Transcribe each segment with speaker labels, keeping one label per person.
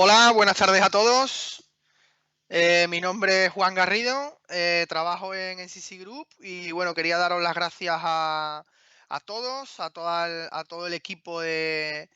Speaker 1: Hola, buenas tardes a todos. Mi nombre es Juan Garrido, trabajo en NCC Group y bueno, quería daros las gracias a todos, a todo el equipo de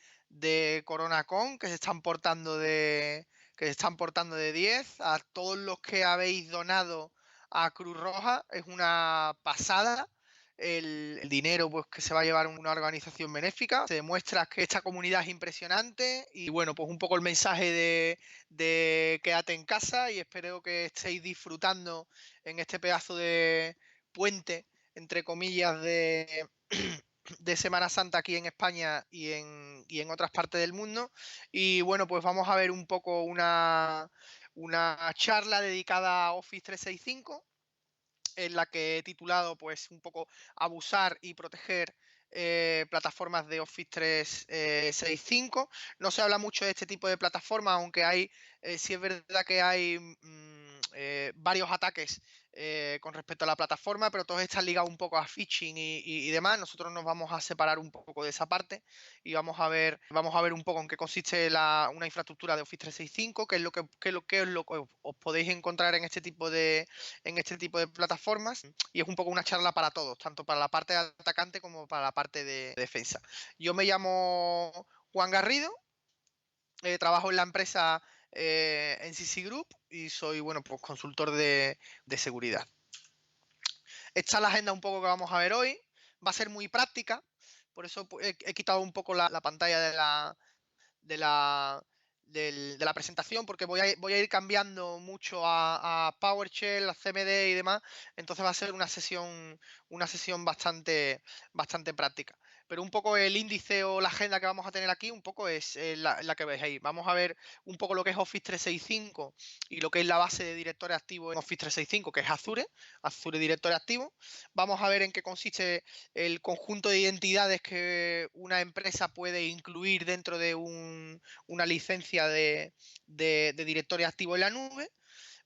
Speaker 1: CoronaCon que se están portando de 10, a todos los que habéis donado a Cruz Roja, es una pasada el dinero pues, que se va a llevar una organización benéfica. Se demuestra que esta comunidad es impresionante y bueno, pues un poco el mensaje de quédate en casa y espero que estéis disfrutando en este pedazo de puente, entre comillas, de Semana Santa aquí en España y en otras partes del mundo. Y bueno, pues vamos a ver un poco una charla dedicada a Office 365 en la que he titulado pues un poco abusar y proteger plataformas de Office 365. No se habla mucho de este tipo de plataformas, aunque sí es verdad que hay varios ataques con respecto a la plataforma, pero todos están ligados un poco a phishing y demás. Nosotros nos vamos a separar un poco de esa parte y vamos a ver un poco en qué consiste una infraestructura de Office 365, qué es lo que os podéis encontrar en este tipo de plataformas y es un poco una charla para todos, tanto para la parte de atacante como para la parte de defensa. Yo me llamo Juan Garrido, trabajo en la empresa NCC Group y soy, bueno, pues consultor de seguridad. Esta es la agenda un poco que vamos a ver hoy. Va a ser muy práctica, por eso pues, he quitado un poco la pantalla de la, de la presentación porque voy a ir cambiando mucho a PowerShell, a CMD y demás, entonces va a ser una sesión bastante práctica. Pero un poco el índice o la agenda que vamos a tener aquí, un poco es la que veis ahí. Vamos a ver un poco lo que es Office 365 y lo que es la base de directorio activo en Office 365, que es Azure Directorio Activo. Vamos a ver en qué consiste el conjunto de identidades que una empresa puede incluir dentro de una licencia de directorio activo en la nube.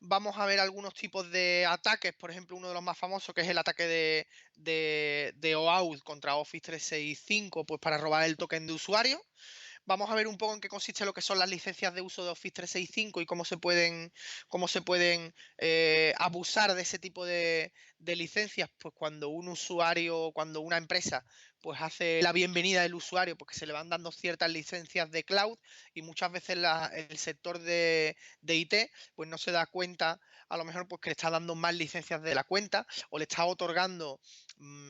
Speaker 1: Vamos a ver algunos tipos de ataques, por ejemplo, uno de los más famosos que es el ataque de OAuth contra Office 365, pues para robar el token de usuario. Vamos a ver un poco en qué consiste lo que son las licencias de uso de Office 365 y cómo se pueden abusar de ese tipo de licencias, pues cuando un usuario, cuando una empresa pues hace la bienvenida del usuario, porque se le van dando ciertas licencias de cloud y muchas veces el sector de IT pues no se da cuenta a lo mejor pues que le está dando más licencias de la cuenta o le está otorgando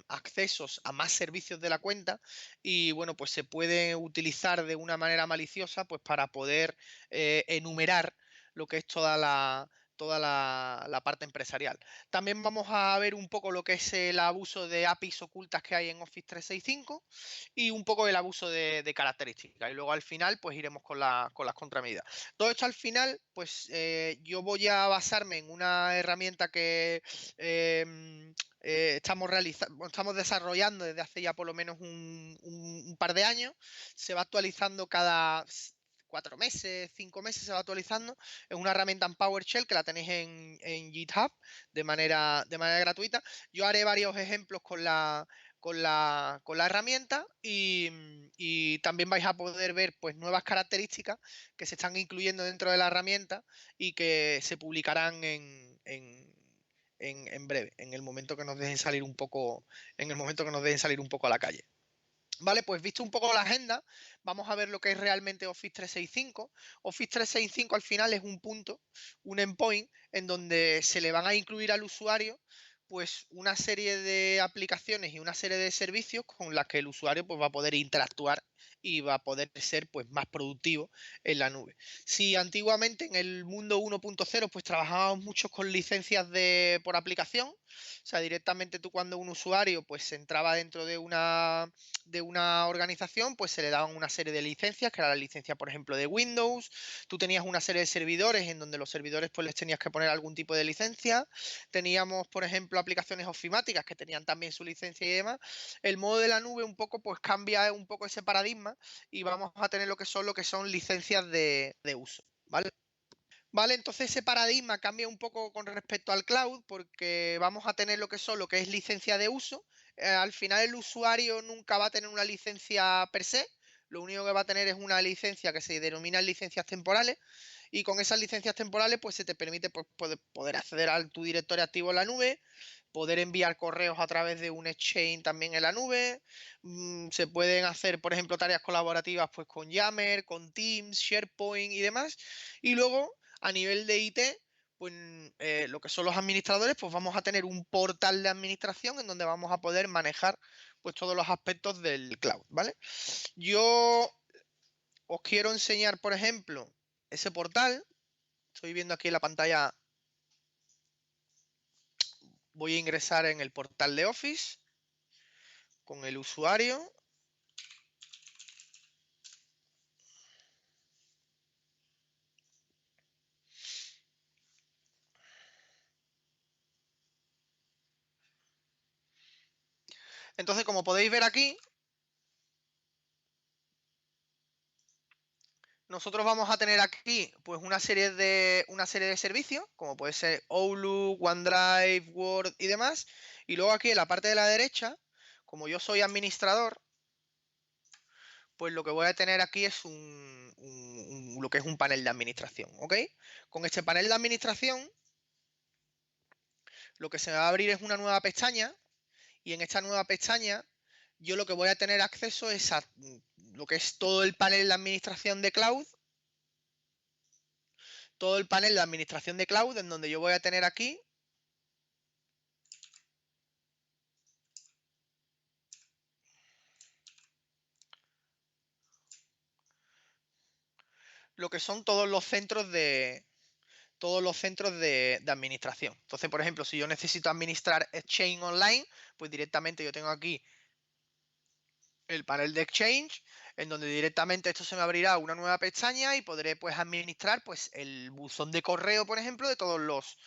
Speaker 1: accesos a más servicios de la cuenta y bueno, pues se puede utilizar de una manera maliciosa pues para poder enumerar lo que es la parte empresarial. También vamos a ver un poco lo que es el abuso de APIs ocultas que hay en Office 365 y un poco el abuso de características. Y luego al final pues iremos con las contramedidas. Todo esto al final pues yo voy a basarme en una herramienta que estamos desarrollando desde hace ya por lo menos un par de años. Se va actualizando cada 4 meses, 5 meses se va actualizando. Es una herramienta en PowerShell que la tenéis en GitHub de manera gratuita. Yo haré varios ejemplos con la herramienta y también vais a poder ver pues nuevas características que se están incluyendo dentro de la herramienta y que se publicarán en breve, en el momento que nos dejen salir un poco, en el momento que nos dejen salir un poco a la calle. Vale, pues visto un poco la agenda, vamos a ver lo que es realmente Office 365. Office 365 al final es un punto, un endpoint, en donde se le van a incluir al usuario pues una serie de aplicaciones y una serie de servicios con las que el usuario pues va a poder interactuar y va a poder ser pues más productivo en la nube. Si antiguamente en el mundo 1.0 pues trabajábamos mucho con licencias por aplicación, o sea, directamente tú cuando un usuario pues entraba dentro de una organización, pues se le daban una serie de licencias, que era la licencia, por ejemplo, de Windows. Tú tenías una serie de servidores en donde los servidores pues les tenías que poner algún tipo de licencia. Teníamos, por ejemplo, aplicaciones ofimáticas que tenían también su licencia y demás. El modo de la nube un poco pues cambia un poco ese paradigma y vamos a tener lo que son licencias de uso, ¿vale? Vale, entonces ese paradigma cambia un poco con respecto al cloud porque vamos a tener lo que es licencia de uso. Al final el usuario nunca va a tener una licencia per se, lo único que va a tener es una licencia que se denomina licencias temporales, y con esas licencias temporales pues se te permite pues, poder acceder a tu directorio activo en la nube, poder enviar correos a través de un exchange también en la nube. Se pueden hacer, por ejemplo, tareas colaborativas pues con Yammer, con Teams, SharePoint y demás. Y luego, a nivel de IT, pues lo que son los administradores, pues vamos a tener un portal de administración en donde vamos a poder manejar pues todos los aspectos del cloud, ¿vale? Yo os quiero enseñar, por ejemplo, ese portal. Estoy viendo aquí en la pantalla. Voy a ingresar en el portal de Office con el usuario. Entonces, como podéis ver aquí, nosotros vamos a tener aquí pues una serie de servicios, como puede ser Outlook, OneDrive, Word y demás. Y luego aquí en la parte de la derecha, como yo soy administrador, pues lo que voy a tener aquí es lo que es un panel de administración, ¿ok? Con este panel de administración, lo que se me va a abrir es una nueva pestaña, y en esta nueva pestaña yo lo que voy a tener acceso es a lo que es todo el panel de administración de cloud, en donde yo voy a tener aquí lo que son todos los centros de administración. Entonces, por ejemplo, si yo necesito administrar Exchange Online, pues directamente yo tengo aquí el panel de Exchange, en donde directamente esto se me abrirá una nueva pestaña y podré pues administrar pues el buzón de correo, por ejemplo, de todos los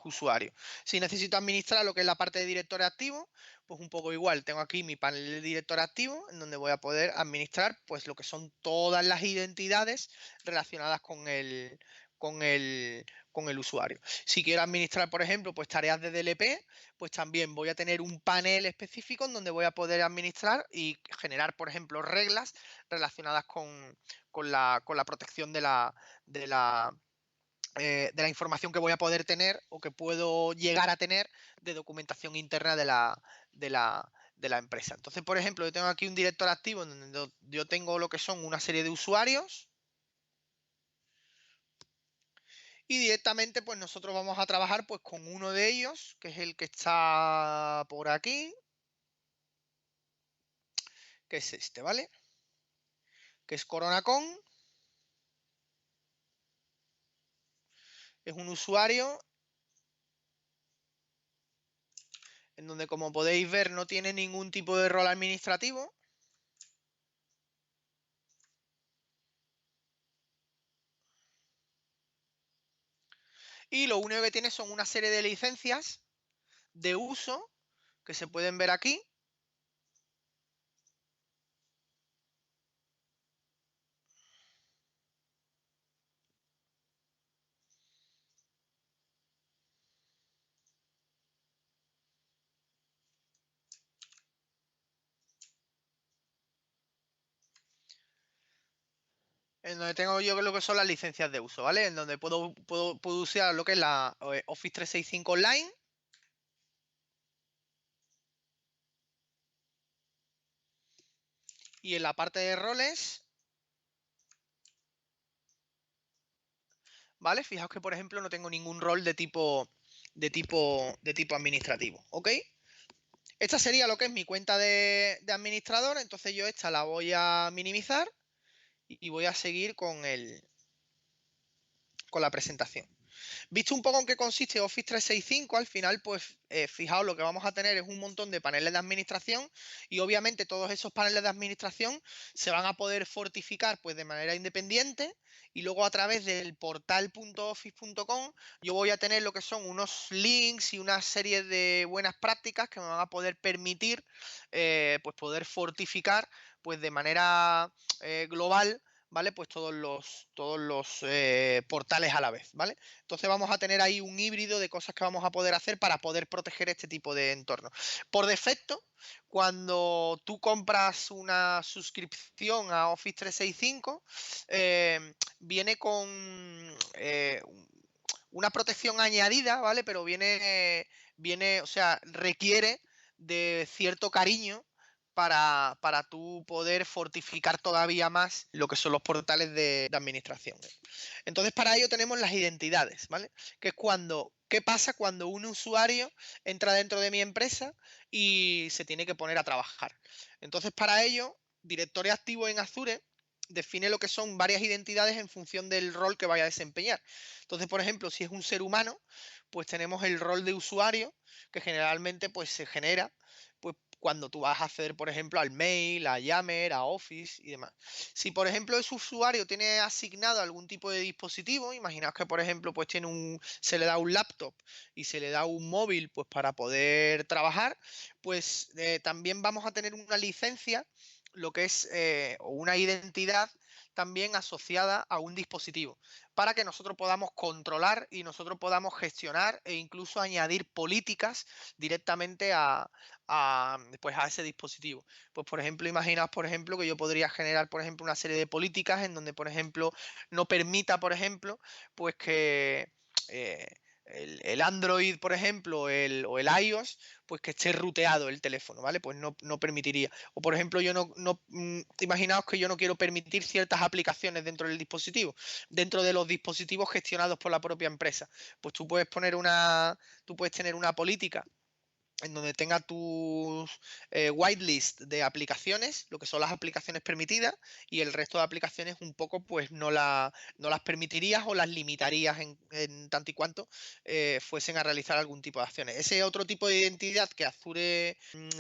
Speaker 1: usuarios. Si necesito administrar lo que es la parte de directorio activo, pues un poco igual. Tengo aquí mi panel de directorio activo, en donde voy a poder administrar pues lo que son todas las identidades relacionadas con el usuario. Si quiero administrar, por ejemplo, pues tareas de DLP, pues también voy a tener un panel específico en donde voy a poder administrar y generar, por ejemplo, reglas relacionadas con la protección de la información que voy a poder tener o que puedo llegar a tener de documentación interna de la empresa. Entonces, por ejemplo, yo tengo aquí un director activo en donde yo tengo lo que son una serie de usuarios, y directamente pues nosotros vamos a trabajar pues con uno de ellos, que es el que está por aquí, que es este, ¿vale? Que es Coronacon. Es un usuario en donde, como podéis ver, no tiene ningún tipo de rol administrativo. Y lo único que tiene son una serie de licencias de uso que se pueden ver aquí. En donde tengo yo lo que son las licencias de uso, ¿vale? En donde puedo usar lo que es la Office 365 Online. Y en la parte de roles, ¿vale? Fijaos que, por ejemplo, no tengo ningún rol de tipo administrativo, ¿ok? Esta sería lo que es mi cuenta de administrador. Entonces yo esta la voy a minimizar y voy a seguir con la presentación. Visto un poco en qué consiste Office 365, al final, pues fijaos, lo que vamos a tener es un montón de paneles de administración, y obviamente todos esos paneles de administración se van a poder fortificar pues de manera independiente, y luego a través del portal.office.com yo voy a tener lo que son unos links y una serie de buenas prácticas que me van a poder permitir pues poder fortificar pues de manera global, ¿vale? Pues todos los portales a la vez, ¿vale? Entonces vamos a tener ahí un híbrido de cosas que vamos a poder hacer para poder proteger este tipo de entornos. Por defecto, cuando tú compras una suscripción a Office 365, viene con una protección añadida, ¿vale? Pero o sea, requiere de cierto cariño para tú poder fortificar todavía más lo que son los portales de administración. Entonces, para ello tenemos las identidades, ¿vale? Que es ¿qué pasa cuando un usuario entra dentro de mi empresa y se tiene que poner a trabajar? Entonces, para ello, Directorio Activo en Azure define lo que son varias identidades en función del rol que vaya a desempeñar. Entonces, por ejemplo, si es un ser humano, pues tenemos el rol de usuario, que generalmente pues se genera pues cuando tú vas a acceder, por ejemplo, al mail, a Yammer, a Office y demás. Si, por ejemplo, ese usuario tiene asignado algún tipo de dispositivo, imaginaos que, por ejemplo, pues se le da un laptop y se le da un móvil pues para poder trabajar, pues también vamos a tener una licencia, lo que es o una identidad también asociada a un dispositivo, para que nosotros podamos controlar y nosotros podamos gestionar e incluso añadir políticas directamente pues a ese dispositivo. Pues por ejemplo, imaginaos, por ejemplo, que yo podría generar, por ejemplo, una serie de políticas en donde, por ejemplo, no permita, por ejemplo, pues que eh, el Android, por ejemplo, o el iOS, pues que esté ruteado el teléfono, ¿vale? Pues no permitiría. O por ejemplo, imaginaos que yo no quiero permitir ciertas aplicaciones dentro del dispositivo, dentro de los dispositivos gestionados por la propia empresa. Pues tú puedes tener una política en donde tenga tus whitelist de aplicaciones, lo que son las aplicaciones permitidas, y el resto de aplicaciones un poco pues no las permitirías o las limitarías en tanto y cuanto fuesen a realizar algún tipo de acciones. Ese otro tipo de identidad que Azure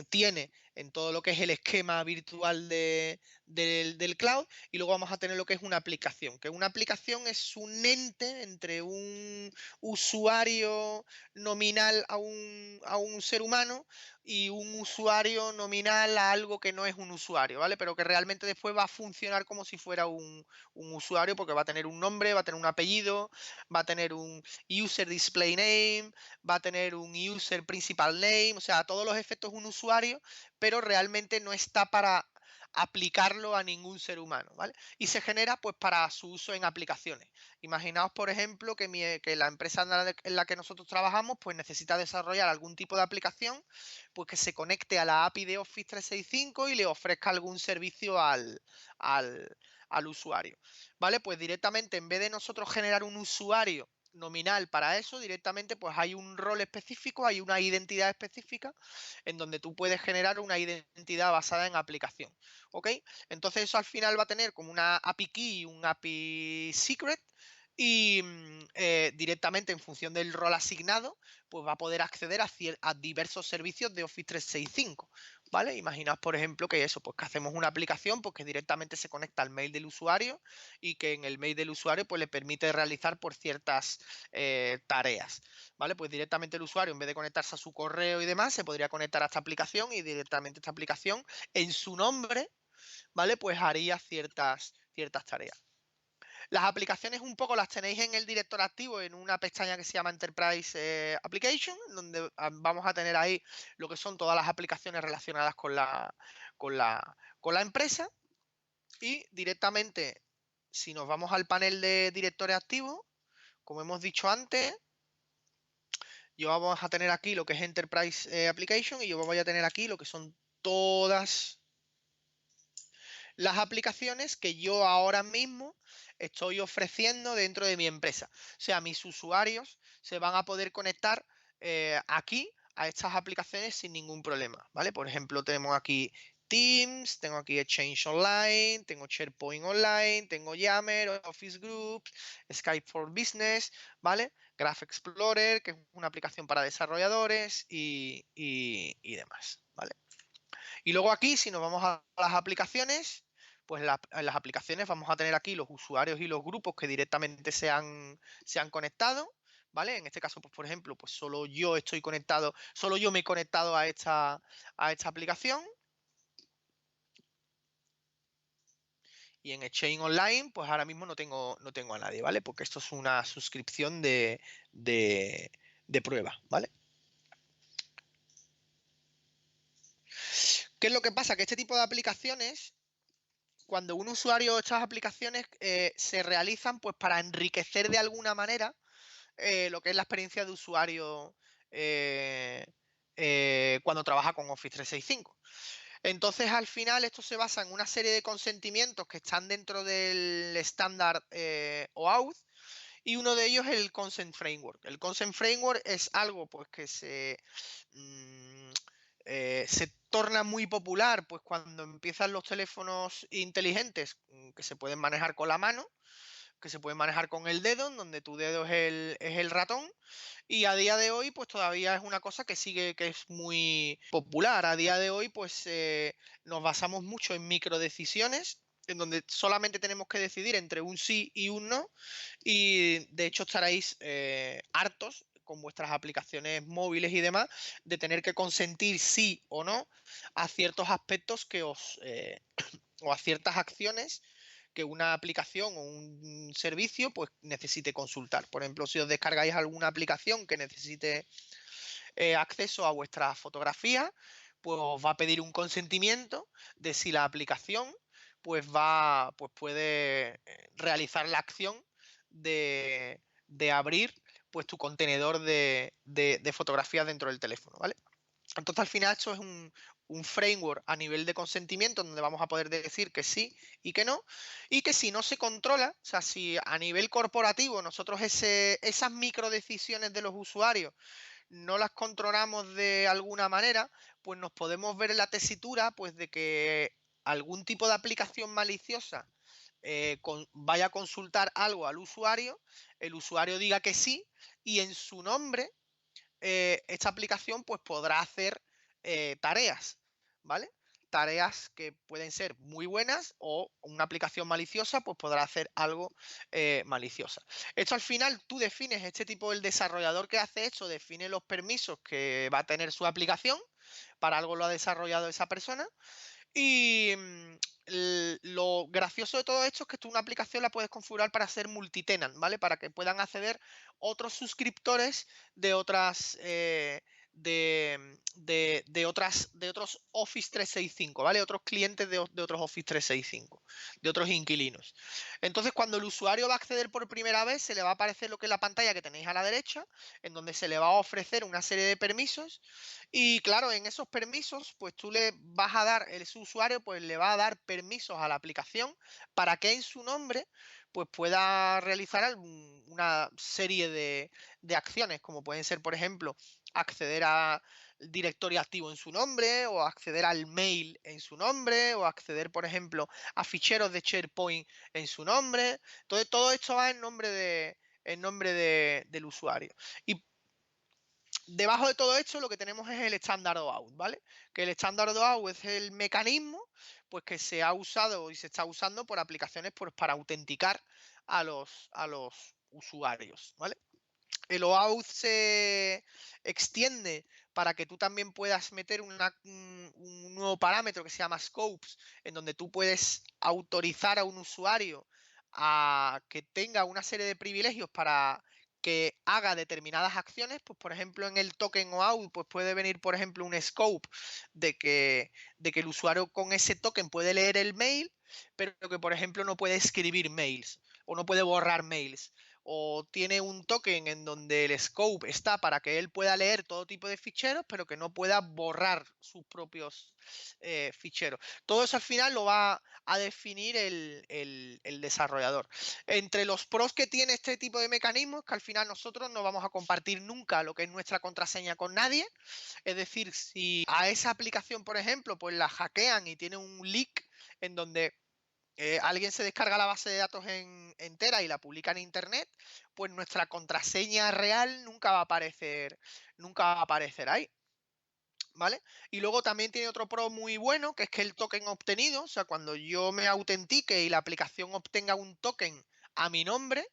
Speaker 1: tiene en todo lo que es el esquema virtual del cloud, y luego vamos a tener lo que es una aplicación, que una aplicación es un ente entre un usuario nominal a un ser humano y un usuario nominal a algo que no es un usuario, ¿vale? Pero que realmente después va a funcionar como si fuera un usuario, porque va a tener un nombre, va a tener un apellido, va a tener un user display name, va a tener un user principal name, o sea, a todos los efectos un usuario, pero realmente no está para aplicarlo a ningún ser humano, ¿vale? Y se genera pues para su uso en aplicaciones. Imaginaos, por ejemplo, que la empresa en la que nosotros trabajamos pues necesita desarrollar algún tipo de aplicación pues que se conecte a la API de Office 365 y le ofrezca algún servicio al usuario, ¿vale? Pues directamente, en vez de nosotros generar un usuario nominal para eso, directamente pues hay un rol específico, hay una identidad específica en donde tú puedes generar una identidad basada en aplicación, ¿ok? Entonces eso al final va a tener como una API key y un API secret, y directamente en función del rol asignado, pues va a poder acceder a diversos servicios de Office 365, ¿vale? Imaginaos, por ejemplo, que eso, pues que hacemos una aplicación pues que directamente se conecta al mail del usuario y que en el mail del usuario pues le permite realizar por ciertas tareas, ¿vale? Pues directamente el usuario, en vez de conectarse a su correo y demás, se podría conectar a esta aplicación y directamente esta aplicación en su nombre, ¿vale? Pues haría ciertas tareas. Las aplicaciones un poco las tenéis en el director activo en una pestaña que se llama Enterprise Application, donde vamos a tener ahí lo que son todas las aplicaciones relacionadas con la empresa. Y directamente, si nos vamos al panel de directores activos, como hemos dicho antes, yo vamos a tener aquí lo que es Enterprise Application y yo voy a tener aquí lo que son todas las aplicaciones que yo ahora mismo estoy ofreciendo dentro de mi empresa. O sea, mis usuarios se van a poder conectar aquí a estas aplicaciones sin ningún problema, ¿vale? Por ejemplo, tenemos aquí Teams, tengo aquí Exchange Online, tengo SharePoint Online, tengo Yammer, Office Groups, Skype for Business, ¿vale? Graph Explorer, que es una aplicación para desarrolladores y demás, ¿vale? Y luego aquí, si nos vamos a las aplicaciones, pues en las aplicaciones vamos a tener aquí los usuarios y los grupos que directamente se han conectado, ¿vale? En este caso, pues por ejemplo, pues solo yo estoy conectado, solo yo me he conectado a esta aplicación. Y en Exchange Online, pues ahora mismo no tengo a nadie, ¿vale? Porque esto es una suscripción de prueba, ¿vale? ¿Qué es lo que pasa? Que este tipo de aplicaciones, cuando un usuario, estas aplicaciones se realizan pues para enriquecer de alguna manera lo que es la experiencia de usuario cuando trabaja con Office 365. Entonces, al final, esto se basa en una serie de consentimientos que están dentro del estándar OAuth, y uno de ellos es el Consent Framework. El Consent Framework es algo pues que se torna muy popular pues cuando empiezan los teléfonos inteligentes que se pueden manejar con la mano, que se pueden manejar con el dedo, en donde tu dedo es el ratón, y a día de hoy pues todavía es una cosa que sigue, que es muy popular. A día de hoy pues nos basamos mucho en microdecisiones, en donde solamente tenemos que decidir entre un sí y un no, y de hecho estaréis hartos con vuestras aplicaciones móviles y demás de tener que consentir sí o no a ciertos aspectos que o a ciertas acciones que una aplicación o un servicio pues necesite consultar. Por ejemplo, si os descargáis alguna aplicación que necesite acceso a vuestra fotografía, pues os va a pedir un consentimiento de si la aplicación pues puede realizar la acción de abrir pues tu contenedor de fotografías dentro del teléfono, ¿vale? Entonces, al final, esto es un framework a nivel de consentimiento donde vamos a poder decir que sí y que no, y que si no se controla, o sea, si a nivel corporativo nosotros esas micro decisiones de los usuarios no las controlamos de alguna manera, pues nos podemos ver en la tesitura pues de que algún tipo de aplicación maliciosa vaya a consultar algo al usuario, el usuario diga que sí, y en su nombre esta aplicación pues podrá hacer tareas, ¿vale? Tareas que pueden ser muy buenas, o una aplicación maliciosa pues podrá hacer algo maliciosa. Esto al final tú defines este tipo, el desarrollador que hace esto define los permisos que va a tener su aplicación, para algo lo ha desarrollado esa persona, y lo gracioso de todo esto es que tú una aplicación la puedes configurar para ser multitenant, ¿vale? Para que puedan acceder otros suscriptores de otras de otros Office 365, ¿vale? Otros clientes de otros Office 365, de otros inquilinos. Entonces, cuando el usuario va a acceder por primera vez, se le va a aparecer lo que es la pantalla que tenéis a la derecha, en donde se le va a ofrecer una serie de permisos. Y claro, en esos permisos, pues tú le vas a dar, ese usuario pues le va a dar permisos a la aplicación para que en su nombre pues pueda realizar una serie de acciones, como pueden ser, por ejemplo, acceder al directorio activo en su nombre, o acceder al mail en su nombre, o acceder, por ejemplo, a ficheros de SharePoint en su nombre. Entonces, todo esto va del usuario. Y debajo de todo esto lo que tenemos es el estándar OAuth, ¿vale? Que el estándar OAuth es el mecanismo pues que se ha usado y se está usando por aplicaciones pues, para autenticar a los usuarios, ¿vale? El OAuth se extiende para que tú también puedas meter un nuevo parámetro que se llama scopes, en donde tú puedes autorizar a un usuario a que tenga una serie de privilegios para que haga determinadas acciones. Pues por ejemplo, en el token OAuth pues puede venir, por ejemplo, un scope de que el usuario con ese token puede leer el mail, pero que por ejemplo no puede escribir mails o no puede borrar mails, o tiene un token en donde el scope está para que él pueda leer todo tipo de ficheros, pero que no pueda borrar sus propios ficheros. Todo eso al final lo va a definir el desarrollador. Entre los pros que tiene este tipo de mecanismos, que al final nosotros no vamos a compartir nunca lo que es nuestra contraseña con nadie. Es decir, si a esa aplicación, por ejemplo, pues la hackean y tiene un leak en donde alguien se descarga la base de datos entera y la publica en internet, pues nuestra contraseña real nunca va a aparecer ahí, ¿vale? Y luego también tiene otro pro muy bueno, que es que el token obtenido, o sea, cuando yo me autentique y la aplicación obtenga un token a mi nombre,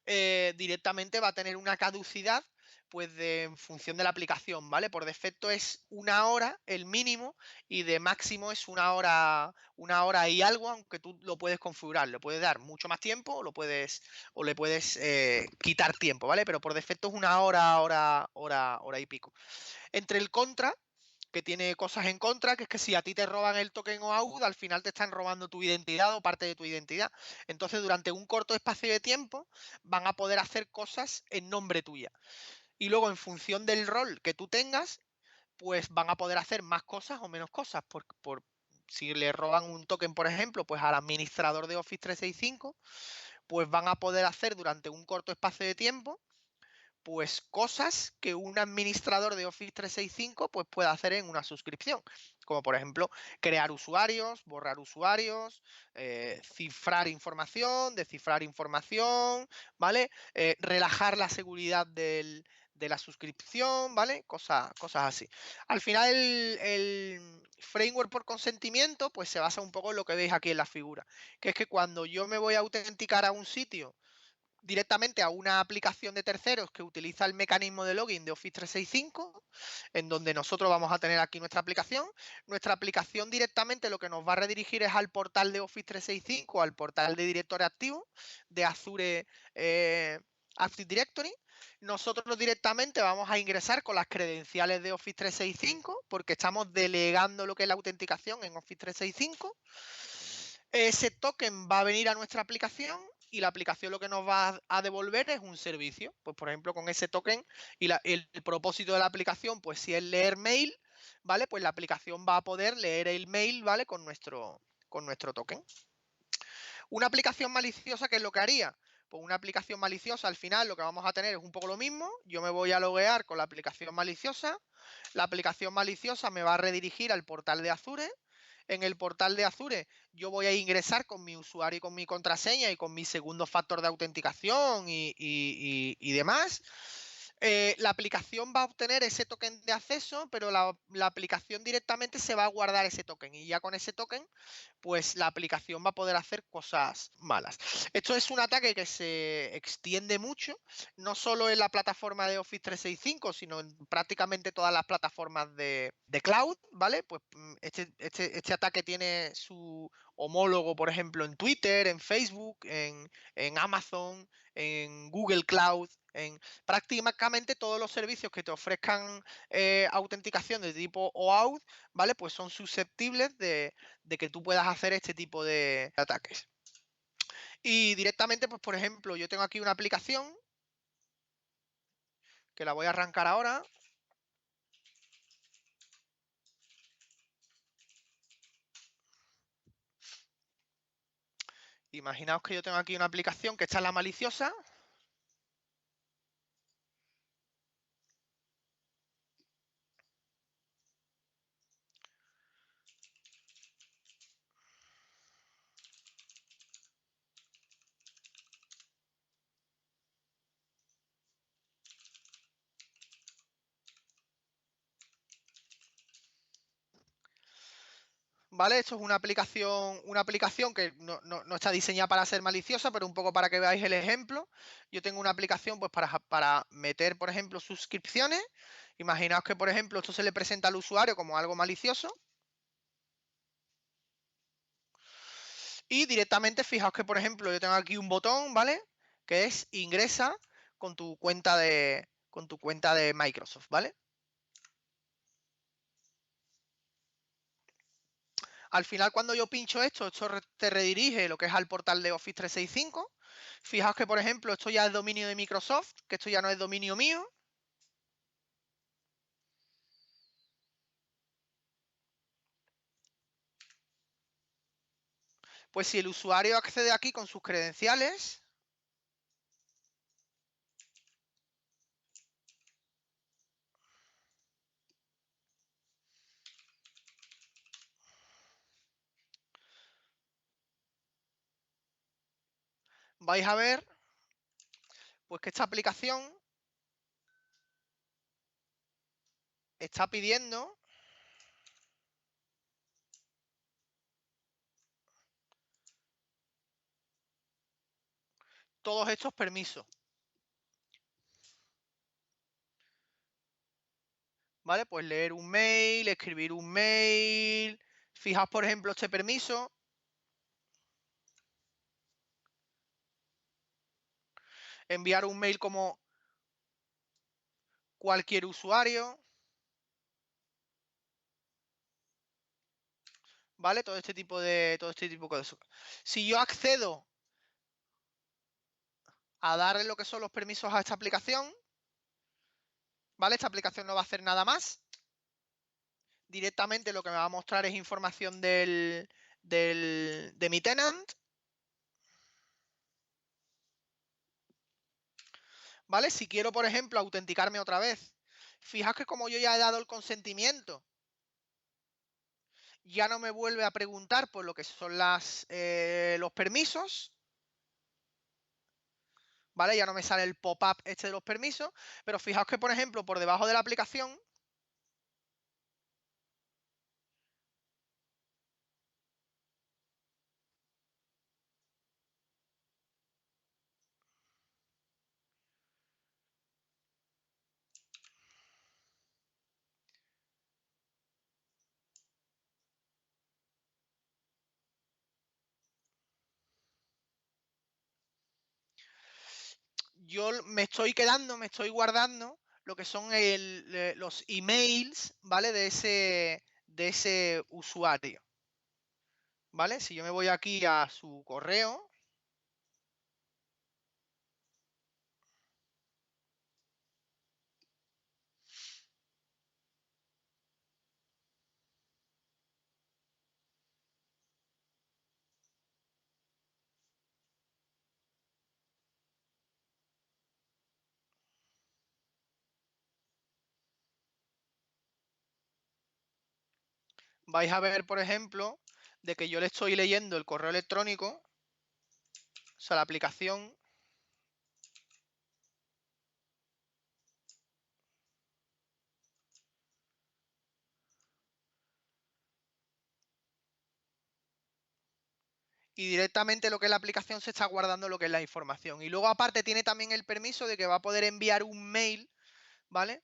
Speaker 1: directamente va a tener una caducidad pues en función de la aplicación, ¿vale? Por defecto es 1 hora el mínimo y de máximo es 1 hora y algo, aunque tú lo puedes configurar, le puedes dar mucho más tiempo o le puedes quitar tiempo, ¿vale? Pero por defecto es 1 hora y pico. Entre el contra, que tiene cosas en contra, que es que si a ti te roban el token OAuth, al final te están robando tu identidad o parte de tu identidad. Entonces, durante un corto espacio de tiempo, van a poder hacer cosas en nombre tuya. Y luego, en función del rol que tú tengas, pues van a poder hacer más cosas o menos cosas. Si le roban un token, por ejemplo, pues al administrador de Office 365, pues van a poder hacer durante un corto espacio de tiempo pues cosas que un administrador de Office 365 pues puede hacer en una suscripción, como por ejemplo crear usuarios, borrar usuarios, cifrar información, descifrar información, ¿vale? Relajar la seguridad de la suscripción, ¿vale? Cosas así. Al final el framework por consentimiento pues se basa un poco en lo que veis aquí en la figura, que es que cuando yo me voy a autenticar a un sitio directamente a una aplicación de terceros que utiliza el mecanismo de login de Office 365, en donde nosotros vamos a tener aquí nuestra aplicación. Nuestra aplicación directamente lo que nos va a redirigir es al portal de Office 365, al portal de directorio activo de Azure Active Directory. Nosotros directamente vamos a ingresar con las credenciales de Office 365 porque estamos delegando lo que es la autenticación en Office 365. Ese token va a venir a nuestra aplicación y la aplicación lo que nos va a devolver es un servicio. Pues por ejemplo, con ese token y el propósito de la aplicación, pues si es leer mail, ¿vale? Pues la aplicación va a poder leer el mail, ¿vale? Con nuestro token. Una aplicación maliciosa, ¿qué es lo que haría? Pues una aplicación maliciosa al final lo que vamos a tener es un poco lo mismo. Yo me voy a loguear con la aplicación maliciosa. La aplicación maliciosa me va a redirigir al portal de Azure. En el portal de Azure yo voy a ingresar con mi usuario y con mi contraseña y con mi segundo factor de autenticación y demás. La aplicación va a obtener ese token de acceso, pero la aplicación directamente se va a guardar ese token y ya con ese token pues la aplicación va a poder hacer cosas malas. Esto es un ataque que se extiende mucho, no solo en la plataforma de Office 365, sino en prácticamente todas las plataformas de cloud, ¿vale? Pues este ataque tiene su homólogo, por ejemplo, en Twitter, en Facebook, en Amazon, en Google Cloud, en prácticamente todos los servicios que te ofrezcan autenticación de tipo OAuth, ¿vale? Pues son susceptibles de que tú puedas hacer este tipo de ataques. Y directamente, pues por ejemplo, yo tengo aquí una aplicación que la voy a arrancar ahora. Imaginaos que yo tengo aquí una aplicación que esta es la maliciosa. ¿Vale? Esto es una aplicación que no está diseñada para ser maliciosa, pero un poco para que veáis el ejemplo. Yo tengo una aplicación pues para meter, por ejemplo, suscripciones. Imaginaos que, por ejemplo, esto se le presenta al usuario como algo malicioso. Y directamente, fijaos que, por ejemplo, yo tengo aquí un botón, ¿vale? Que es ingresa con tu cuenta de Microsoft, ¿vale? Al final, cuando yo pincho esto te redirige lo que es al portal de Office 365. Fijaos que, por ejemplo, esto ya es dominio de Microsoft, que esto ya no es dominio mío. Pues si el usuario accede aquí con sus credenciales, vais a ver pues que esta aplicación está pidiendo todos estos permisos. ¿vale? Pues leer un mail, escribir un mail. Fijaos, por ejemplo, este permiso. Enviar un mail como cualquier usuario. ¿Vale? Todo este tipo de cosas. Si yo accedo a darle lo que son los permisos a esta aplicación, ¿vale? Esta aplicación no va a hacer nada más. Directamente lo que me va a mostrar es información de mi tenant. ¿Vale? Si quiero, por ejemplo, autenticarme otra vez, fijaos que como yo ya he dado el consentimiento, ya no me vuelve a preguntar por lo que son los permisos. ¿Vale? Ya no me sale el pop-up este de los permisos, pero fijaos que, por ejemplo, por debajo de la aplicación yo me estoy guardando lo que son los emails, ¿vale? De ese usuario, ¿vale? Si yo me voy aquí a su correo, vais a ver, por ejemplo, de que yo le estoy leyendo el correo electrónico, o sea, la aplicación. Y directamente lo que es la aplicación se está guardando lo que es la información. Y luego aparte tiene también el permiso de que va a poder enviar un mail, ¿vale?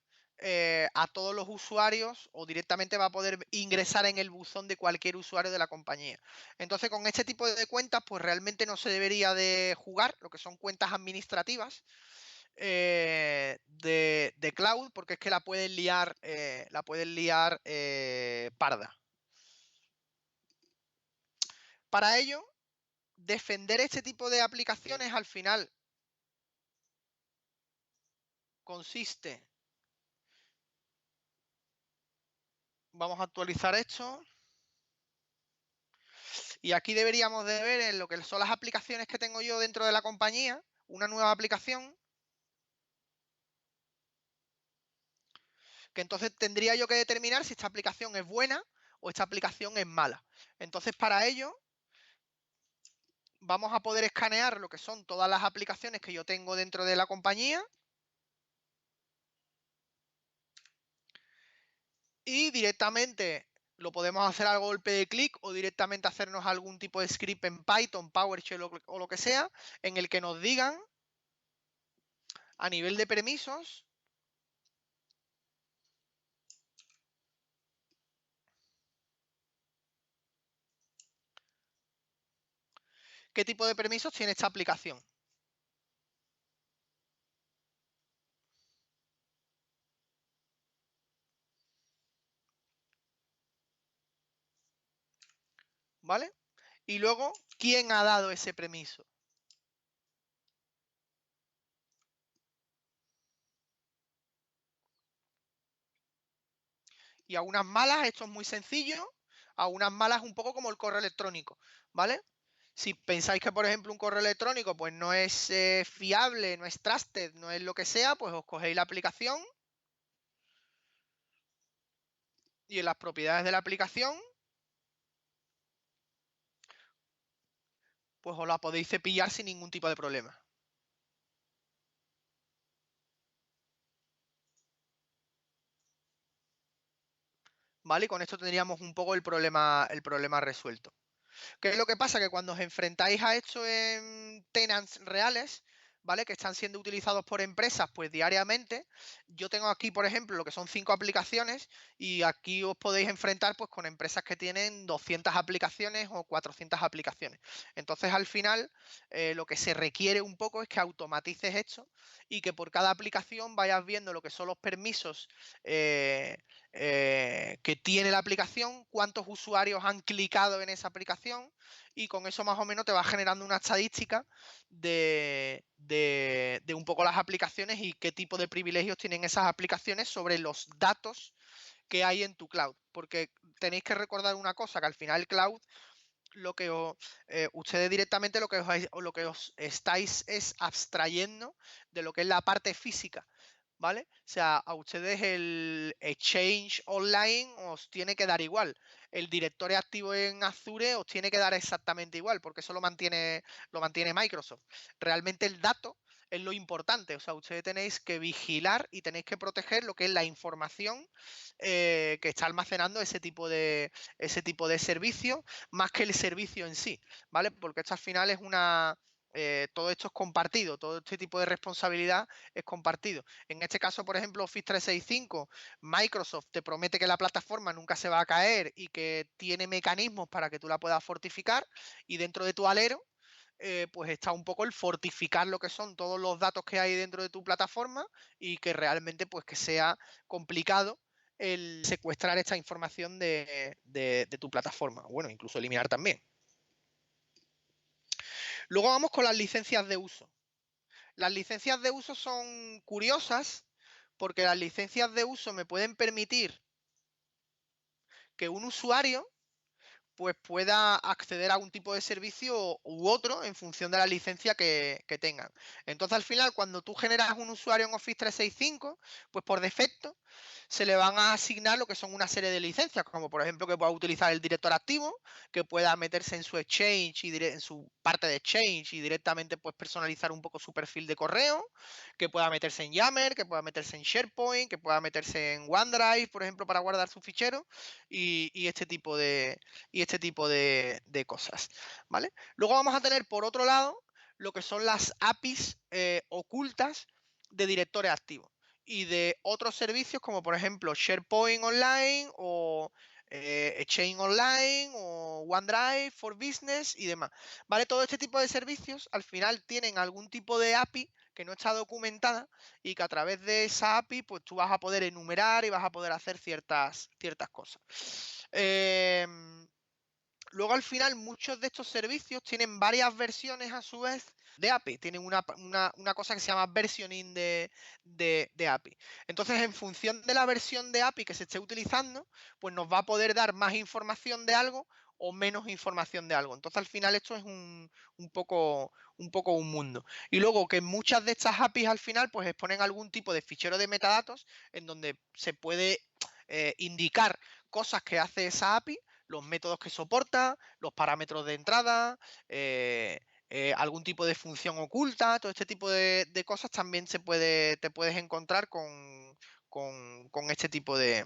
Speaker 1: A todos los usuarios o directamente va a poder ingresar en el buzón de cualquier usuario de la compañía. Entonces con este tipo de cuentas pues realmente no se debería de jugar, lo que son cuentas administrativas de cloud, porque es que la pueden liar, parda. Para ello, defender este tipo de aplicaciones al final consiste. Vamos a actualizar esto. Y aquí deberíamos de ver en lo que son las aplicaciones que tengo yo dentro de la compañía, una nueva aplicación, que entonces tendría yo que determinar si esta aplicación es buena o esta aplicación es mala. Entonces para ello vamos a poder escanear lo que son todas las aplicaciones que yo tengo dentro de la compañía y directamente lo podemos hacer al golpe de clic o directamente hacernos algún tipo de script en Python, PowerShell o lo que sea, en el que nos digan a nivel de permisos qué tipo de permisos tiene esta aplicación. ¿Vale? Y luego, ¿quién ha dado ese permiso? Y a unas malas esto es muy sencillo, a unas malas un poco como el correo electrónico, ¿vale? Si pensáis que, por ejemplo, un correo electrónico pues no es fiable, no es trusted, no es lo que sea, pues os cogéis la aplicación y en las propiedades de la aplicación pues os la podéis cepillar sin ningún tipo de problema. ¿Vale? Y con esto tendríamos un poco el problema resuelto. ¿Qué es lo que pasa? Que cuando os enfrentáis a esto en tenants reales, ¿vale? Que están siendo utilizados por empresas pues diariamente. Yo tengo aquí, por ejemplo, lo que son 5 aplicaciones y aquí os podéis enfrentar pues con empresas que tienen 200 aplicaciones o 400 aplicaciones. Entonces, al final, lo que se requiere un poco es que automatices esto y que por cada aplicación vayas viendo lo que son los permisos que tiene la aplicación, cuántos usuarios han clicado en esa aplicación y con eso más o menos te va generando una estadística de un poco las aplicaciones y qué tipo de privilegios tienen esas aplicaciones sobre los datos que hay en tu cloud. Porque tenéis que recordar una cosa, que al final el cloud lo que ustedes directamente lo que os estáis es abstrayendo de lo que es la parte física, ¿vale? O sea, a ustedes el Exchange Online os tiene que dar igual. El directorio activo en Azure os tiene que dar exactamente igual, porque eso lo mantiene Microsoft. Realmente el dato es lo importante. O sea, ustedes tenéis que vigilar y tenéis que proteger lo que es la información que está almacenando ese tipo de servicio, más que el servicio en sí, ¿vale? Porque esto al final es todo esto es compartido, todo este tipo de responsabilidad es compartido. En este caso, por ejemplo, Office 365, Microsoft te promete que la plataforma nunca se va a caer y que tiene mecanismos para que tú la puedas fortificar y dentro de tu alero pues está un poco el fortificar lo que son todos los datos que hay dentro de tu plataforma y que realmente pues que sea complicado el secuestrar esta información de tu plataforma. Bueno, incluso eliminar también. Luego vamos con las licencias de uso. Las licencias de uso son curiosas porque las licencias de uso me pueden permitir que un usuario pues pueda acceder a un tipo de servicio u otro en función de la licencia que tengan. Entonces, al final, cuando tú generas un usuario en Office 365, pues por defecto se le van a asignar lo que son una serie de licencias, como por ejemplo que pueda utilizar el director activo, que pueda meterse en su Exchange y en su parte de Exchange y directamente pues personalizar un poco su perfil de correo, que pueda meterse en Yammer, que pueda meterse en SharePoint, que pueda meterse en OneDrive, por ejemplo, para guardar su fichero y este tipo de cosas, ¿vale? Luego vamos a tener por otro lado lo que son las APIs ocultas de directores activos y de otros servicios como por ejemplo SharePoint Online o Exchange Online o OneDrive for Business y demás, ¿vale? Todo este tipo de servicios al final tienen algún tipo de API que no está documentada y que a través de esa API pues tú vas a poder enumerar y vas a poder hacer ciertas cosas. Luego al final muchos de estos servicios tienen varias versiones a su vez de API, tienen una cosa que se llama versioning de API. Entonces en función de la versión de API que se esté utilizando, pues nos va a poder dar más información de algo o menos información de algo. Entonces al final esto es un poco un mundo. Y luego que muchas de estas APIs al final pues exponen algún tipo de fichero de metadatos en donde se puede indicar cosas que hace esa API, los métodos que soporta, los parámetros de entrada, algún tipo de función oculta, todo este tipo de cosas también te puedes encontrar con este tipo de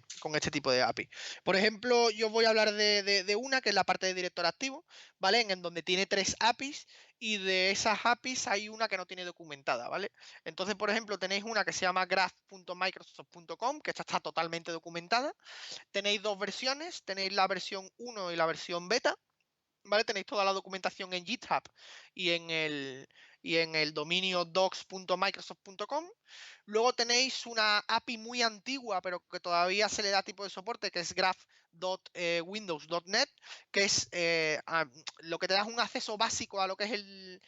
Speaker 1: API. Por ejemplo, yo voy a hablar de una que es la parte de director activo, ¿vale? En donde tiene 3 APIs y de esas APIs hay una que no tiene documentada, ¿vale? Entonces, por ejemplo, tenéis una que se llama graph.microsoft.com, que esta está totalmente documentada. Tenéis 2 versiones, tenéis la versión 1 y la versión beta, ¿vale? Tenéis toda la documentación en GitHub y en el dominio docs.microsoft.com. Luego tenéis una API muy antigua, pero que todavía se le da tipo de soporte, que es graph.windows.net, que es lo que te da es un acceso básico a lo que es el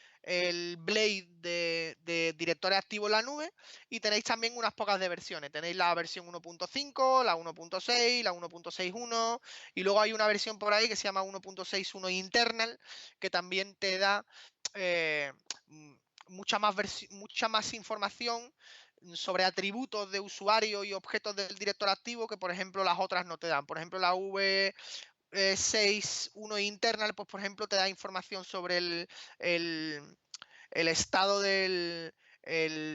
Speaker 1: Blade de directorio activo en la nube. Y tenéis también unas pocas de versiones. Tenéis la versión 1.5, la 1.6, la 1.61 y luego hay una versión por ahí que se llama 1.61 internal, que también te da mucha más información sobre atributos de usuario y objetos del director activo que, por ejemplo, las otras no te dan. Por ejemplo, la V61 internal, pues, por ejemplo, te da información sobre el estado del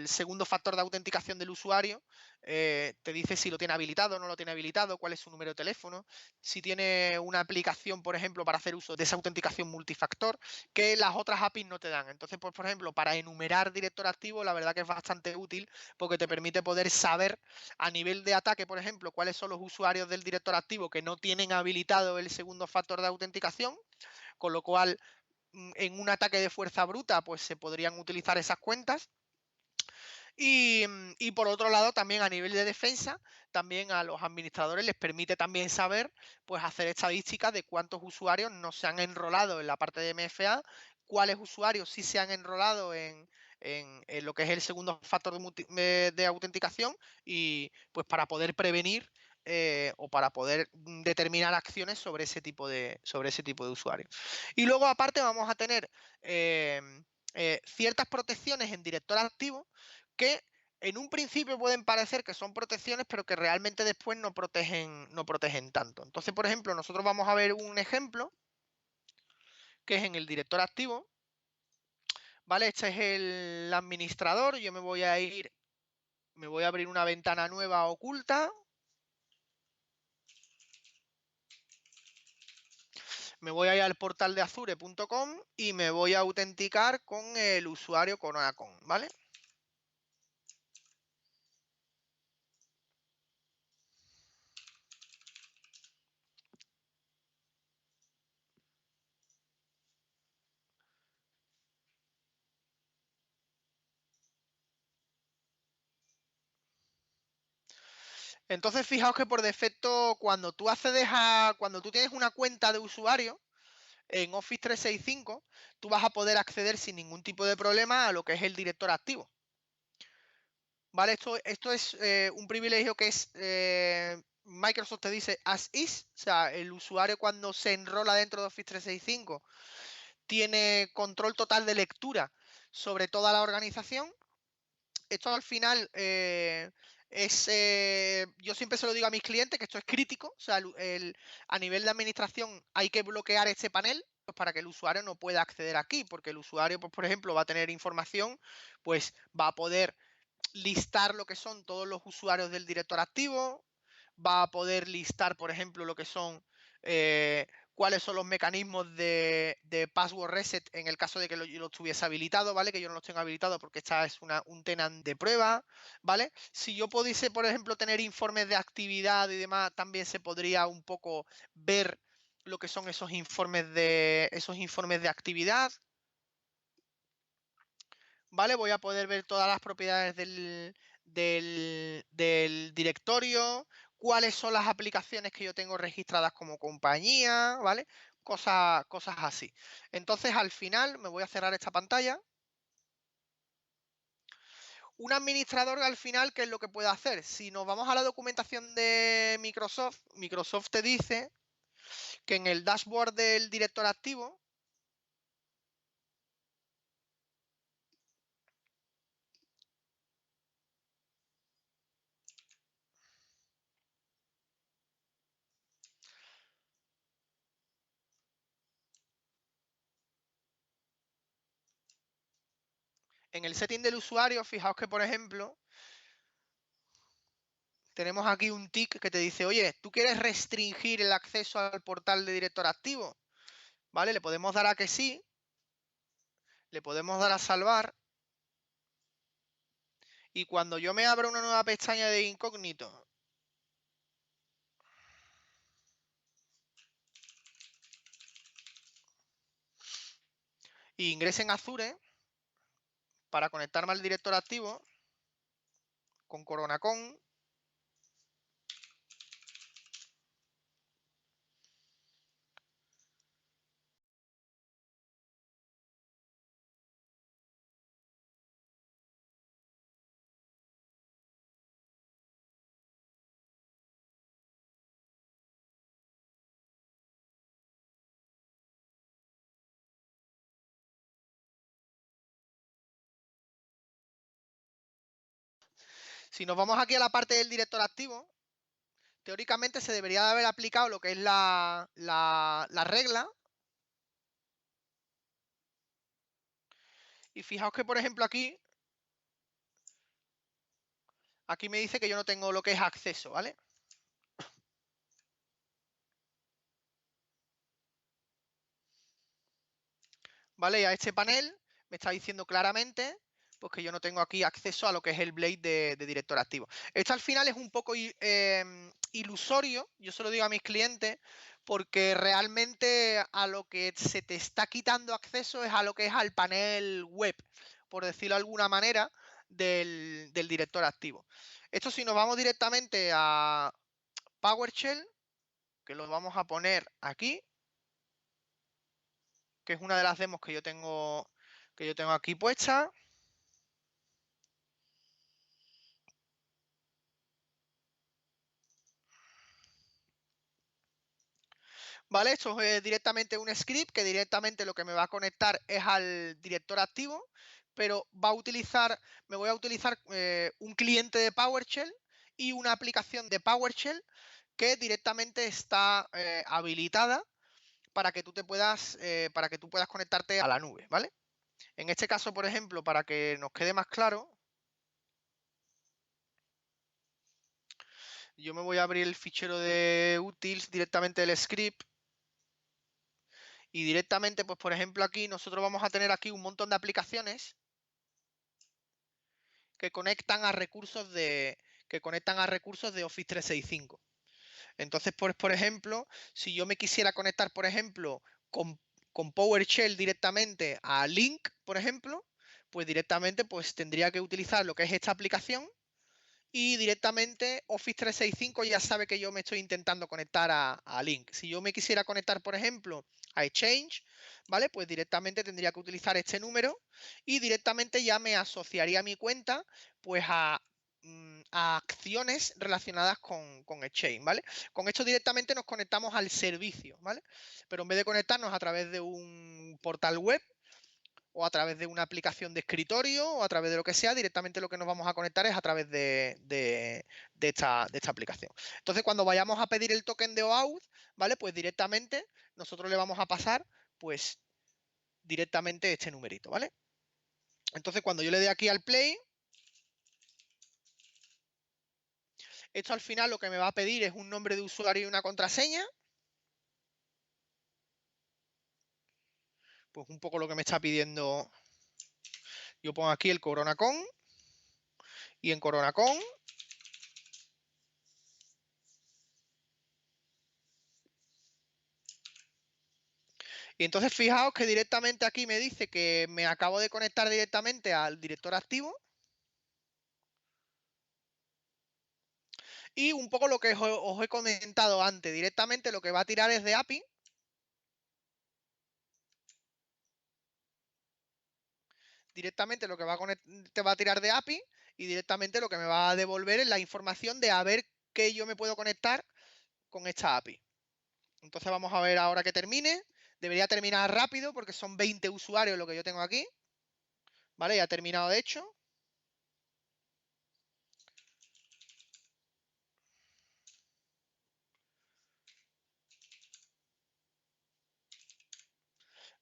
Speaker 1: segundo factor de autenticación del usuario te dice si lo tiene habilitado o no lo tiene habilitado, cuál es su número de teléfono, si tiene una aplicación, por ejemplo, para hacer uso de esa autenticación multifactor, que las otras APIs no te dan. Entonces, pues, por ejemplo, para enumerar director activo, la verdad que es bastante útil porque te permite poder saber a nivel de ataque, por ejemplo, cuáles son los usuarios del director activo que no tienen habilitado el segundo factor de autenticación, con lo cual en un ataque de fuerza bruta, pues se podrían utilizar esas cuentas. Y por otro lado, también a nivel de defensa, también a los administradores les permite también saber, pues hacer estadísticas de cuántos usuarios no se han enrolado en la parte de MFA, cuáles usuarios sí se han enrolado en lo que es el segundo factor de autenticación, y pues para poder prevenir o para poder determinar acciones sobre ese tipo de usuarios. Y luego, aparte, vamos a tener ciertas protecciones en director activo que en un principio pueden parecer que son protecciones, pero que realmente después no protegen tanto. Entonces, por ejemplo, nosotros vamos a ver un ejemplo que es en el director activo. ¿Vale? Este es el administrador. Yo me voy a abrir una ventana nueva oculta. Me voy a ir al portal de azure.com y me voy a autenticar con el usuario Coronacon, ¿vale? Entonces, fijaos que por defecto, cuando tú tienes una cuenta de usuario en Office 365, tú vas a poder acceder sin ningún tipo de problema a lo que es el director activo. ¿Vale? Esto es un privilegio que es Microsoft te dice as is, o sea, el usuario cuando se enrola dentro de Office 365 tiene control total de lectura sobre toda la organización. Esto al final yo siempre se lo digo a mis clientes que esto es crítico, o sea, a nivel de administración hay que bloquear este panel pues, para que el usuario no pueda acceder aquí, porque el usuario, pues, por ejemplo, va a tener información, pues va a poder listar lo que son todos los usuarios del director activo, va a poder listar, por ejemplo, lo que son cuáles son los mecanismos de password reset en el caso de que yo lo estuviese habilitado, ¿vale? Que yo no lo tenga habilitado porque esta es un tenant de prueba, ¿vale? Si yo pudiese, por ejemplo, tener informes de actividad y demás, también se podría un poco ver lo que son esos informes de actividad, ¿vale? Voy a poder ver todas las propiedades del directorio, cuáles son las aplicaciones que yo tengo registradas como compañía, ¿vale? Cosas así. Entonces, al final, me voy a cerrar esta pantalla. Un administrador, al final, ¿qué es lo que puede hacer? Si nos vamos a la documentación de Microsoft, Microsoft te dice que en el dashboard del director activo, en el setting del usuario, fijaos que, por ejemplo, tenemos aquí un tick que te dice, oye, ¿tú quieres restringir el acceso al portal de director activo? ¿Vale? Le podemos dar a que sí, le podemos dar a salvar, y cuando yo me abra una nueva pestaña de incógnito, e ingrese en Azure para conectarme al director activo con Coronacon, si nos vamos aquí a la parte del director activo, teóricamente se debería de haber aplicado lo que es la regla. Y fijaos que, por ejemplo, aquí Aquí me dice que yo no tengo lo que es acceso, ¿vale? ¿Vale? Y a este panel me está diciendo claramente pues que yo no tengo aquí acceso a lo que es el Blade de director activo. Esto al final es un poco ilusorio, yo se lo digo a mis clientes, porque realmente a lo que se te está quitando acceso es a lo que es al panel web, por decirlo de alguna manera, del director activo. Esto si nos vamos directamente a PowerShell, que lo vamos a poner aquí, que es una de las demos que yo tengo aquí puesta. Vale, esto es directamente un script que directamente lo que me va a conectar es al director activo, pero me voy a utilizar un cliente de PowerShell y una aplicación de PowerShell que directamente está habilitada para que tú puedas conectarte a la nube, ¿vale? En este caso, por ejemplo, para que nos quede más claro, yo me voy a abrir el fichero de utils directamente del script y directamente, pues por ejemplo aquí nosotros vamos a tener aquí un montón de aplicaciones que conectan a recursos de Office 365. Entonces, pues, por ejemplo, si yo me quisiera conectar, por ejemplo, con PowerShell directamente a Link, por ejemplo, pues directamente pues tendría que utilizar lo que es esta aplicación y directamente Office 365 ya sabe que yo me estoy intentando conectar a Link. Si yo me quisiera conectar, por ejemplo, a Exchange, ¿vale? Pues directamente tendría que utilizar este número y directamente ya me asociaría mi cuenta pues a acciones relacionadas con Exchange, ¿vale? Con esto directamente nos conectamos al servicio, ¿vale? Pero en vez de conectarnos a través de un portal web, o a través de una aplicación de escritorio o a través de lo que sea, directamente lo que nos vamos a conectar es a través de esta aplicación. Entonces, cuando vayamos a pedir el token de OAuth, ¿vale? Pues directamente nosotros le vamos a pasar, pues, directamente este numerito, ¿vale? Entonces, cuando yo le dé aquí al play, esto al final lo que me va a pedir es un nombre de usuario y una contraseña. Pues un poco lo que me está pidiendo. Yo pongo aquí el CoronaCon y en CoronaCon y entonces fijaos que directamente aquí me dice que me acabo de conectar directamente al director activo. Y un poco lo que os he comentado antes, directamente lo que va a tirar es de API. Directamente lo que te va a tirar de API y directamente lo que me va a devolver es la información de a ver qué yo me puedo conectar con esta API. Entonces vamos a ver ahora que termine. Debería terminar rápido porque son 20 usuarios lo que yo tengo aquí. ¿Vale? Ya ha terminado de hecho.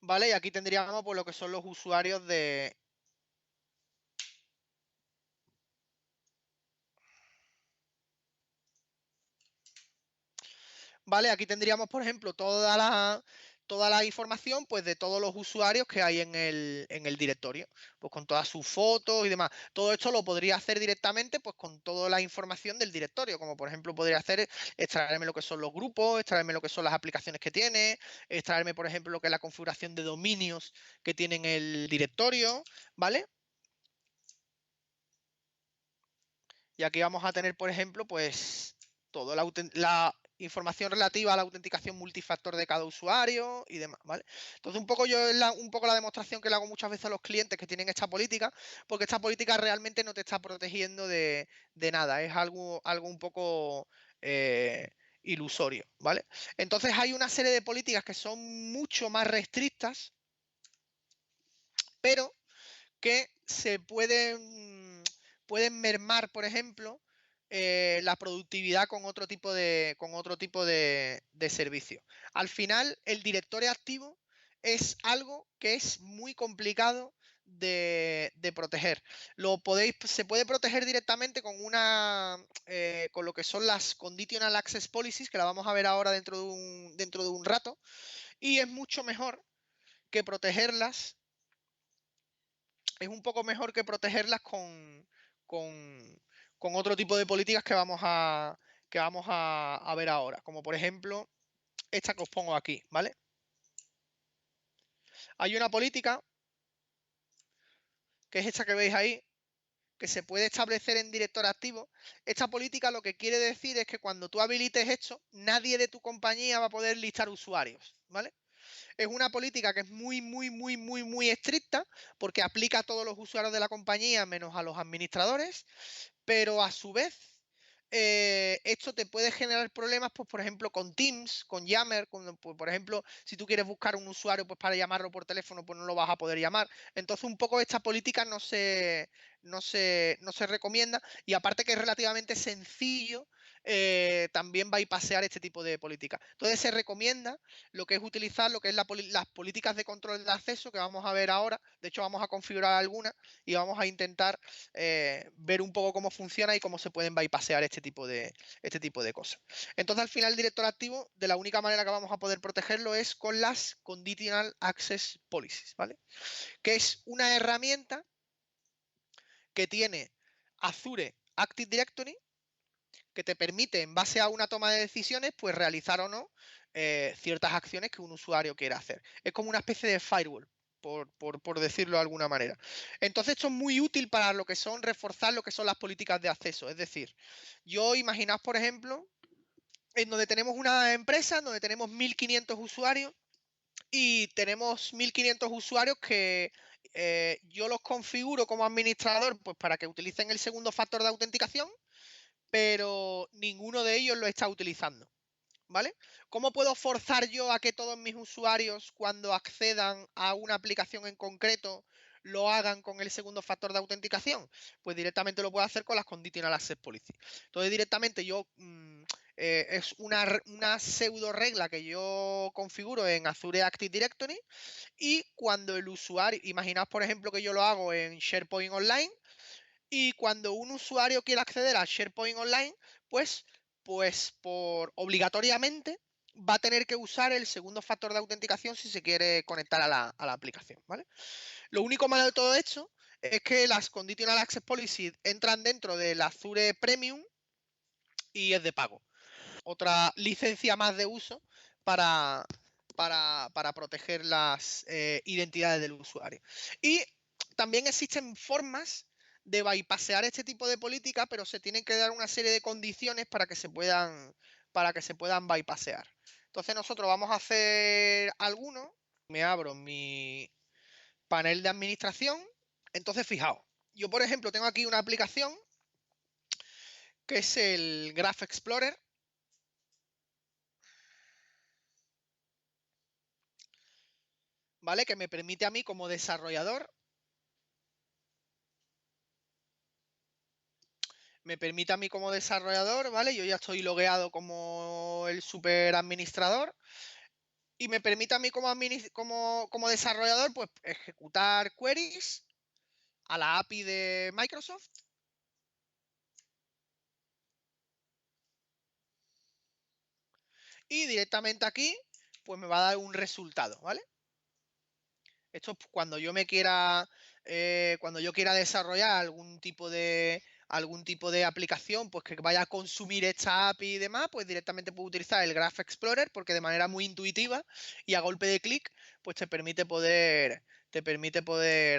Speaker 1: ¿Vale? Y aquí tendríamos pues lo que son los usuarios de... ¿Vale? Aquí tendríamos, por ejemplo, toda la información pues, de todos los usuarios que hay en el directorio, pues con todas sus fotos y demás. Todo esto lo podría hacer directamente pues con toda la información del directorio, como por ejemplo podría hacer extraerme lo que son los grupos, extraerme lo que son las aplicaciones que tiene, extraerme, por ejemplo, lo que es la configuración de dominios que tiene en el directorio, ¿vale? Y aquí vamos a tener, por ejemplo, pues toda la información relativa a la autenticación multifactor de cada usuario y demás, ¿vale? Entonces, un poco un poco la demostración que le hago muchas veces a los clientes que tienen esta política, porque esta política realmente no te está protegiendo de nada, es algo un poco ilusorio, ¿vale? Entonces, hay una serie de políticas que son mucho más restrictas, pero que pueden mermar, por ejemplo, la productividad con otro tipo de servicio. Al final, el directorio activo es algo que es muy complicado de proteger. Se puede proteger directamente con con lo que son las Conditional Access Policies, que la vamos a ver ahora dentro de un rato, y es mucho mejor que protegerlas, es un poco mejor que protegerlas con otro tipo de políticas que vamos a ver ahora, como por ejemplo esta que os pongo aquí, ¿vale? Hay una política, que es esta que veis ahí, que se puede establecer en director activo. Esta política lo que quiere decir es que cuando tú habilites esto, nadie de tu compañía va a poder listar usuarios, ¿vale? Es una política que es muy estricta porque aplica a todos los usuarios de la compañía menos a los administradores, pero a su vez esto te puede generar problemas, pues, por ejemplo, con Teams, con Yammer, pues, por ejemplo, si tú quieres buscar un usuario pues, para llamarlo por teléfono, pues no lo vas a poder llamar. Entonces, un poco esta política no se recomienda, y aparte que es relativamente sencillo también bypassear este tipo de política. Entonces, se recomienda lo que es utilizar lo que es las políticas de control de acceso, que vamos a ver ahora. De hecho, vamos a configurar algunas y vamos a intentar ver un poco cómo funciona y cómo se pueden bypassear este tipo de cosas. Entonces, al final, el director activo, de la única manera que vamos a poder protegerlo es con las Conditional Access Policies, ¿vale? Que es una herramienta que tiene Azure Active Directory, que te permite, en base a una toma de decisiones, pues realizar o no ciertas acciones que un usuario quiera hacer. Es como una especie de firewall, por decirlo de alguna manera. Entonces, esto es muy útil para lo que son reforzar lo que son las políticas de acceso. Es decir, yo imaginaos, por ejemplo, en donde tenemos una empresa, donde tenemos 1500 usuarios, y tenemos 1500 usuarios que yo los configuro como administrador pues para que utilicen el segundo factor de autenticación, pero ninguno de ellos lo está utilizando, ¿vale? ¿Cómo puedo forzar yo a que todos mis usuarios, cuando accedan a una aplicación en concreto, lo hagan con el segundo factor de autenticación? Pues directamente lo puedo hacer con las Conditional Access Policy. Entonces, directamente yo es una pseudo regla que yo configuro en Azure Active Directory, y cuando el usuario, imaginaos por ejemplo que yo lo hago en SharePoint Online, y cuando un usuario quiere acceder a SharePoint Online, pues por obligatoriamente va a tener que usar el segundo factor de autenticación si se quiere conectar a la aplicación, ¿vale? Lo único malo de todo esto es que las Conditional Access Policy entran dentro del Azure Premium y es de pago. Otra licencia más de uso para, para proteger las identidades del usuario. Y también existen formas de bypassear este tipo de política, pero se tienen que dar una serie de condiciones para que se puedan bypassear. Entonces nosotros vamos a hacer algunos. Me abro mi panel de administración. Entonces, fijaos, yo por ejemplo tengo aquí una aplicación que es el Graph Explorer, ¿vale? Que me permite a mí como desarrollador, ¿vale? Yo ya estoy logueado como el super administrador, y me permite a mí como desarrollador, pues ejecutar queries a la API de Microsoft. Y directamente aquí, pues me va a dar un resultado, ¿vale? Esto es cuando yo quiera desarrollar algún tipo de aplicación, pues que vaya a consumir esta API y demás, pues directamente puedo utilizar el Graph Explorer, porque de manera muy intuitiva y a golpe de clic, pues te permite poder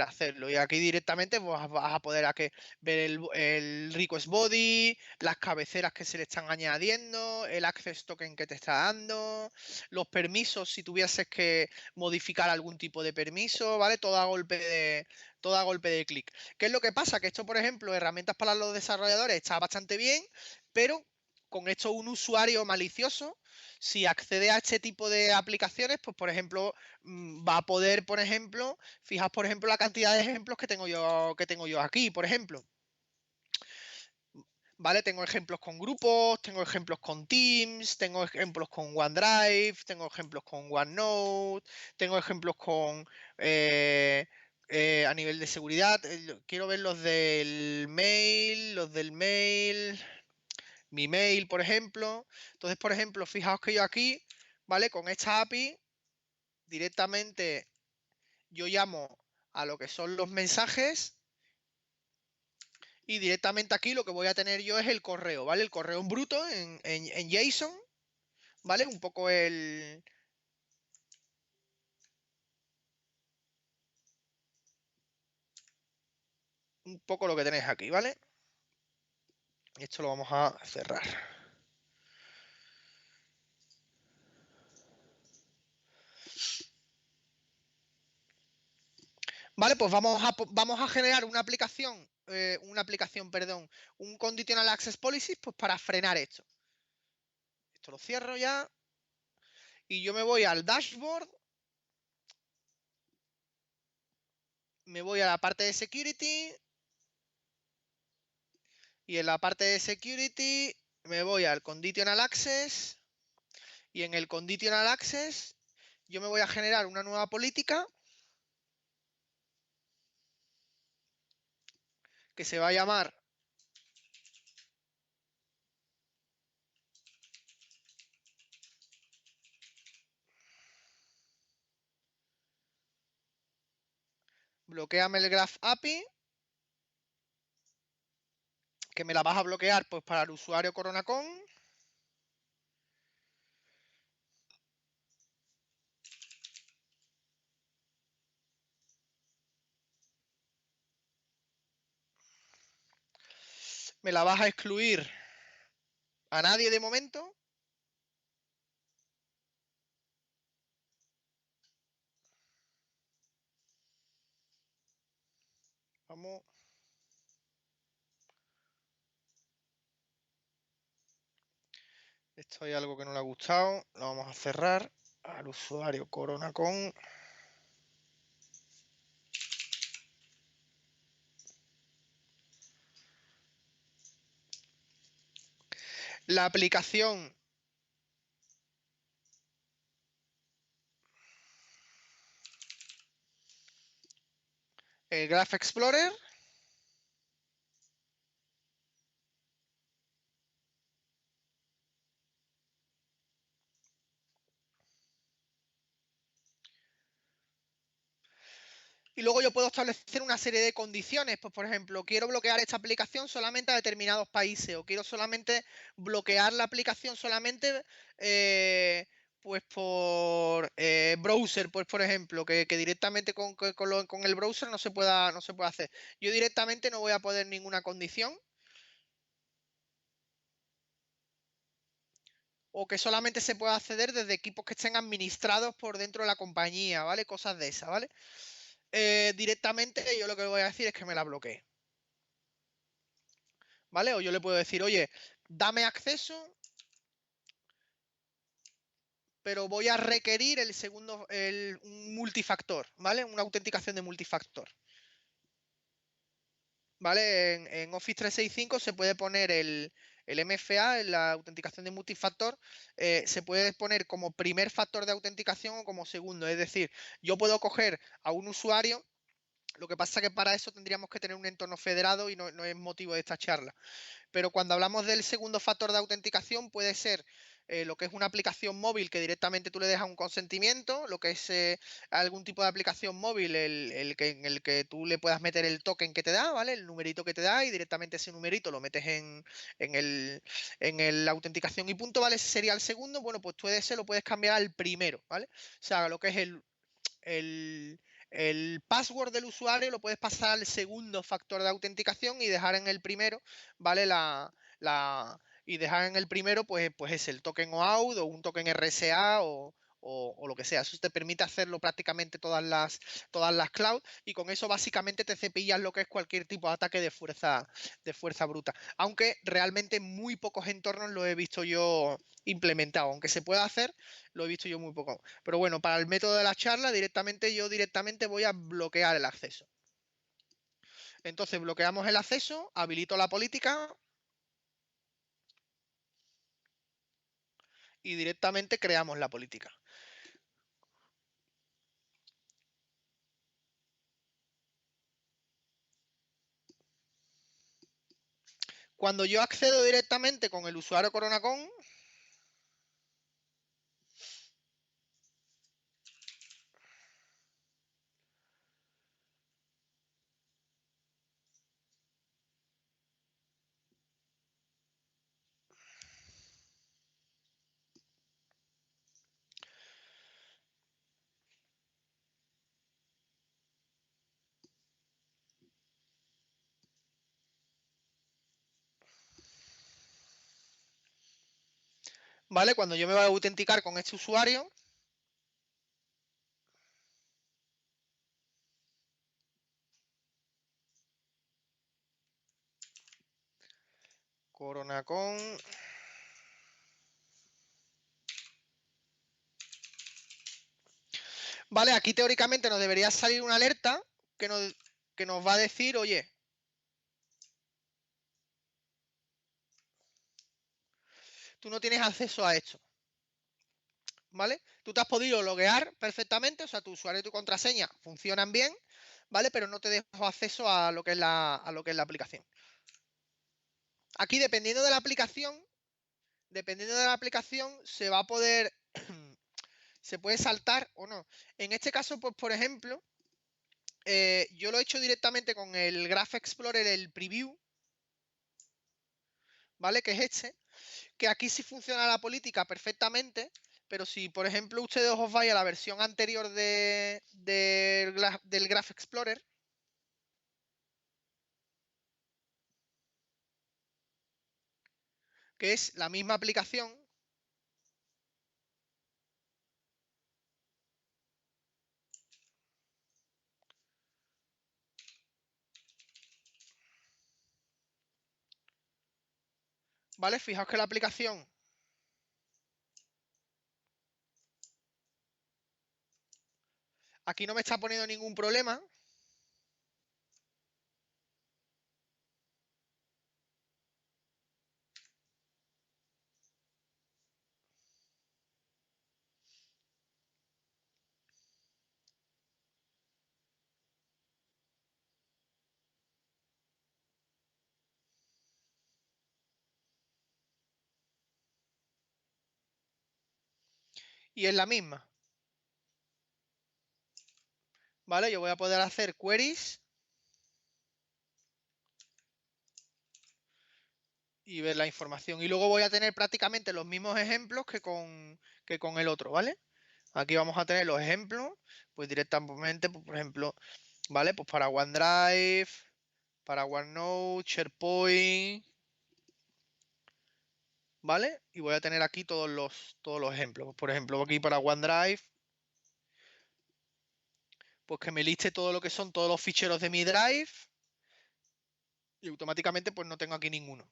Speaker 1: hacerlo. Y aquí directamente pues, vas a poder ver el request body, las cabeceras que se le están añadiendo, el access token que te está dando, los permisos si tuvieses que modificar algún tipo de permiso, ¿vale? Todo a golpe de clic. ¿Qué es lo que pasa? Que esto, por ejemplo, herramientas para los desarrolladores está bastante bien, pero con esto un usuario malicioso, si accede a este tipo de aplicaciones, pues por ejemplo, va a poder, por ejemplo, fijaos, por ejemplo, la cantidad de ejemplos que tengo yo aquí, por ejemplo. ¿Vale? Tengo ejemplos con grupos, tengo ejemplos con Teams, tengo ejemplos con OneDrive, tengo ejemplos con OneNote, tengo ejemplos con a nivel de seguridad, quiero ver los del mail, mi mail, por ejemplo. Entonces, por ejemplo, fijaos que yo aquí, ¿vale? Con esta API, directamente yo llamo a lo que son los mensajes y directamente aquí lo que voy a tener yo es el correo, ¿vale? El correo en bruto, en JSON, ¿vale? Un poco lo que tenéis aquí, ¿vale? Esto lo vamos a cerrar. Vale, pues vamos a generar una aplicación, perdón, un conditional access policy, pues para frenar esto. Esto lo cierro ya. Y yo me voy al dashboard. Me voy a la parte de security. Y en la parte de security me voy al conditional access. Y en el conditional access yo me voy a generar una nueva política que se va a llamar bloqueame el Graph API, que me la vas a bloquear pues para el usuario CoronaCon. Me la vas a excluir a nadie de momento. Vamos. Esto hay algo que no le ha gustado. Lo vamos a cerrar al usuario CoronaCon. La aplicación el Graph Explorer. Y luego yo puedo establecer una serie de condiciones. Pues, por ejemplo, quiero bloquear esta aplicación solamente a determinados países. O quiero solamente bloquear la aplicación solamente pues por browser, pues por ejemplo, que directamente con el browser no se pueda hacer. Yo directamente no voy a poner ninguna condición. O que solamente se pueda acceder desde equipos que estén administrados por dentro de la compañía, ¿vale? Cosas de esas, ¿vale? Directamente yo lo que voy a decir es que me la bloquee. ¿Vale? O yo le puedo decir, oye, dame acceso, pero voy a requerir un multifactor, ¿vale? Una autenticación de multifactor. ¿Vale? En Office 365 se puede poner el MFA, la autenticación de multifactor, se puede poner como primer factor de autenticación o como segundo. Es decir, yo puedo coger a un usuario. Lo que pasa es que para eso tendríamos que tener un entorno federado y no es motivo de esta charla. Pero cuando hablamos del segundo factor de autenticación puede ser lo que es una aplicación móvil que directamente tú le dejas un consentimiento, lo que es algún tipo de aplicación móvil en el que tú le puedas meter el token que te da, ¿vale? El numerito que te da y directamente ese numerito lo metes en la autenticación y punto, ¿vale? Ese sería el segundo. Bueno, pues tú ese lo puedes cambiar al primero, ¿vale? O sea, lo que es el, el password del usuario lo puedes pasar al segundo factor de autenticación y dejar en el primero, ¿vale? Y dejar en el primero, pues es el token OAuth o un token RSA o lo que sea. Eso te permite hacerlo prácticamente todas las clouds y con eso básicamente te cepillas lo que es cualquier tipo de ataque de fuerza bruta. Aunque realmente en muy pocos entornos lo he visto yo implementado. Aunque se pueda hacer, lo he visto yo muy poco. Pero bueno, para el método de la charla, yo directamente voy a bloquear el acceso. Entonces bloqueamos el acceso, habilito la política y directamente creamos la política. Cuando yo accedo directamente con el usuario Coronacon, ¿vale? Cuando yo me voy a autenticar con este usuario, Coronacon, ¿vale? Aquí teóricamente nos debería salir una alerta que nos va a decir, oye, tú no tienes acceso a esto, ¿vale? Tú te has podido loguear perfectamente, o sea, tu usuario y tu contraseña funcionan bien, ¿vale? Pero no te dejo acceso a lo que es la aplicación. Aquí, dependiendo de la aplicación, se va a poder, se puede saltar o no. En este caso, pues, por ejemplo, yo lo he hecho directamente con el Graph Explorer, el preview, ¿vale? Que es este, que aquí sí funciona la política perfectamente, pero si, por ejemplo, ustedes os vais a la versión anterior del Graph Explorer, que es la misma aplicación, ¿vale? Fijaos que la aplicación aquí no me está poniendo ningún problema. Y es la misma, ¿vale? Yo voy a poder hacer queries y ver la información. Y luego voy a tener prácticamente los mismos ejemplos que con el otro, ¿vale? Aquí vamos a tener los ejemplos, pues directamente, pues, por ejemplo, ¿vale? Pues para OneDrive, para OneNote, SharePoint, ¿vale? Y voy a tener aquí todos los ejemplos. Por ejemplo, aquí para OneDrive, pues que me liste todo lo que son todos los ficheros de mi Drive y automáticamente pues no tengo aquí ninguno.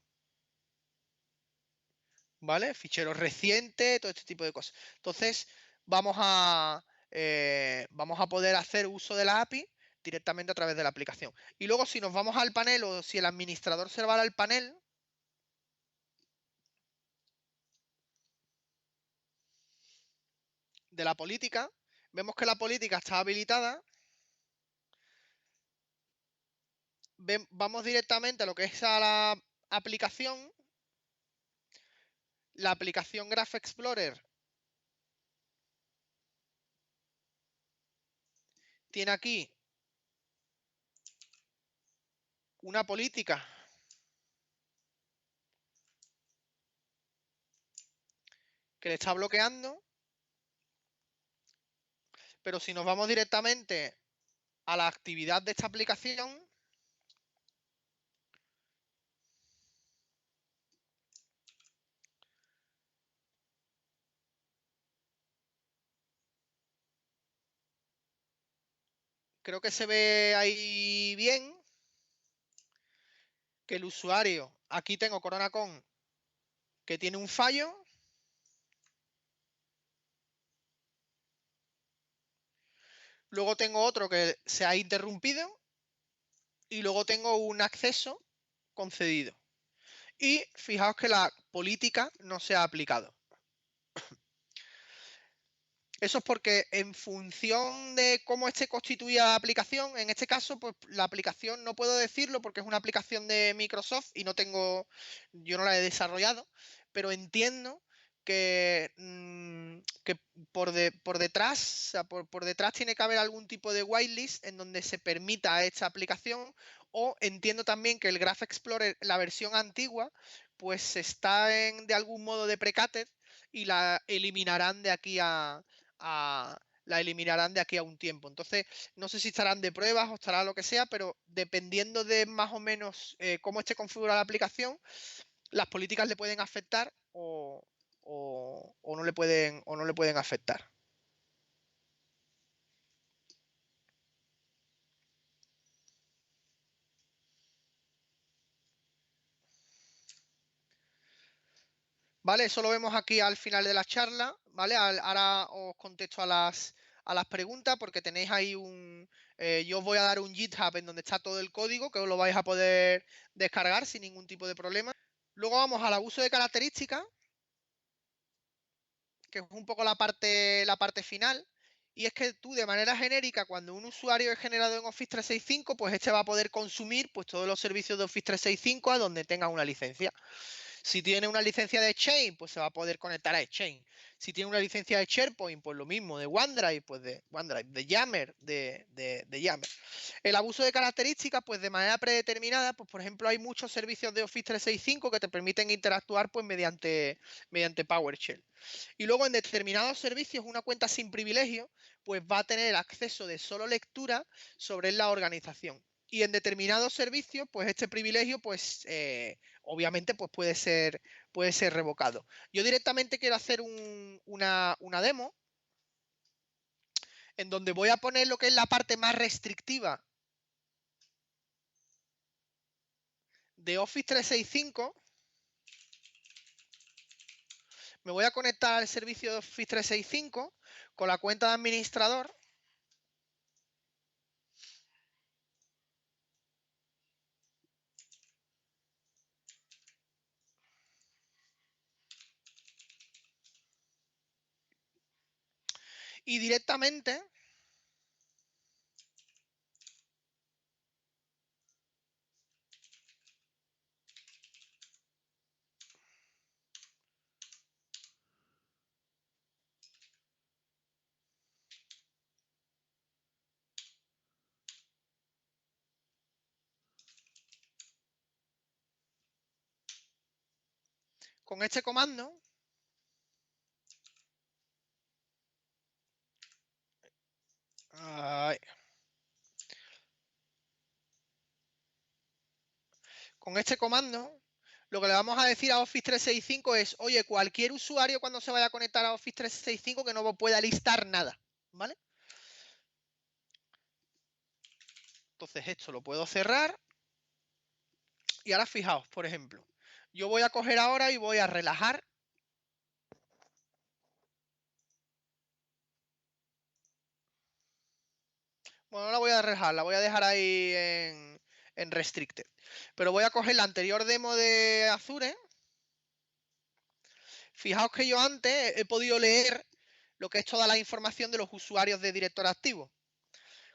Speaker 1: ¿Vale? Ficheros recientes, todo este tipo de cosas. Entonces, vamos a poder hacer uso de la API directamente a través de la aplicación. Y luego, si nos vamos al panel o si el administrador se va al panel, de la política, vemos que la política está habilitada. Vamos directamente a lo que es a la aplicación. La aplicación Graph Explorer tiene aquí una política que le está bloqueando, pero si nos vamos directamente a la actividad de esta aplicación, creo que se ve ahí bien que el usuario, aquí tengo Coronacon que tiene un fallo, luego tengo otro que se ha interrumpido y luego tengo un acceso concedido. Y fijaos que la política no se ha aplicado. Eso es porque en función de cómo esté constituida la aplicación, en este caso, pues la aplicación no puedo decirlo porque es una aplicación de Microsoft y yo no la he desarrollado, pero entiendo que por detrás, o sea, por detrás tiene que haber algún tipo de whitelist en donde se permita esta aplicación, o entiendo también que el Graph Explorer, la versión antigua, pues está de algún modo deprecated y la eliminarán de aquí la eliminarán de aquí a un tiempo. Entonces, no sé si estarán de pruebas o estará lo que sea, pero dependiendo de más o menos cómo esté configurada la aplicación, las políticas le pueden afectar o no le pueden afectar. ¿Vale? Eso lo vemos aquí al final de la charla, ¿vale? Ahora os contesto a las preguntas porque tenéis ahí yo os voy a dar un GitHub en donde está todo el código que os lo vais a poder descargar sin ningún tipo de problema. Luego vamos al abuso de características, que es un poco la parte final. Y es que tú, de manera genérica, cuando un usuario es generado en Office 365, pues este va a poder consumir pues, todos los servicios de Office 365 a donde tenga una licencia. Si tiene una licencia de Exchange, pues se va a poder conectar a Exchange. Si tiene una licencia de SharePoint, pues lo mismo, de OneDrive, pues de OneDrive, de Yammer, de Yammer. El abuso de características, pues de manera predeterminada, pues por ejemplo hay muchos servicios de Office 365 que te permiten interactuar pues mediante PowerShell. Y luego en determinados servicios, una cuenta sin privilegio, pues va a tener acceso de solo lectura sobre la organización. Y en determinados servicios, pues este privilegio, pues obviamente, pues puede ser revocado. Yo directamente quiero hacer una demo en donde voy a poner lo que es la parte más restrictiva de Office 365. Me voy a conectar al servicio de Office 365 con la cuenta de administrador. Y directamente con este comando lo que le vamos a decir a Office 365 es, oye, cualquier usuario cuando se vaya a conectar a Office 365 que no pueda listar nada, ¿vale? Entonces esto lo puedo cerrar. Y ahora fijaos, por ejemplo, yo voy a coger ahora y voy a relajar. Bueno, no la voy a relajar, la voy a dejar ahí en Restricted. Pero voy a coger la anterior demo de Azure. Fijaos que yo antes he podido leer lo que es toda la información de los usuarios de director activo.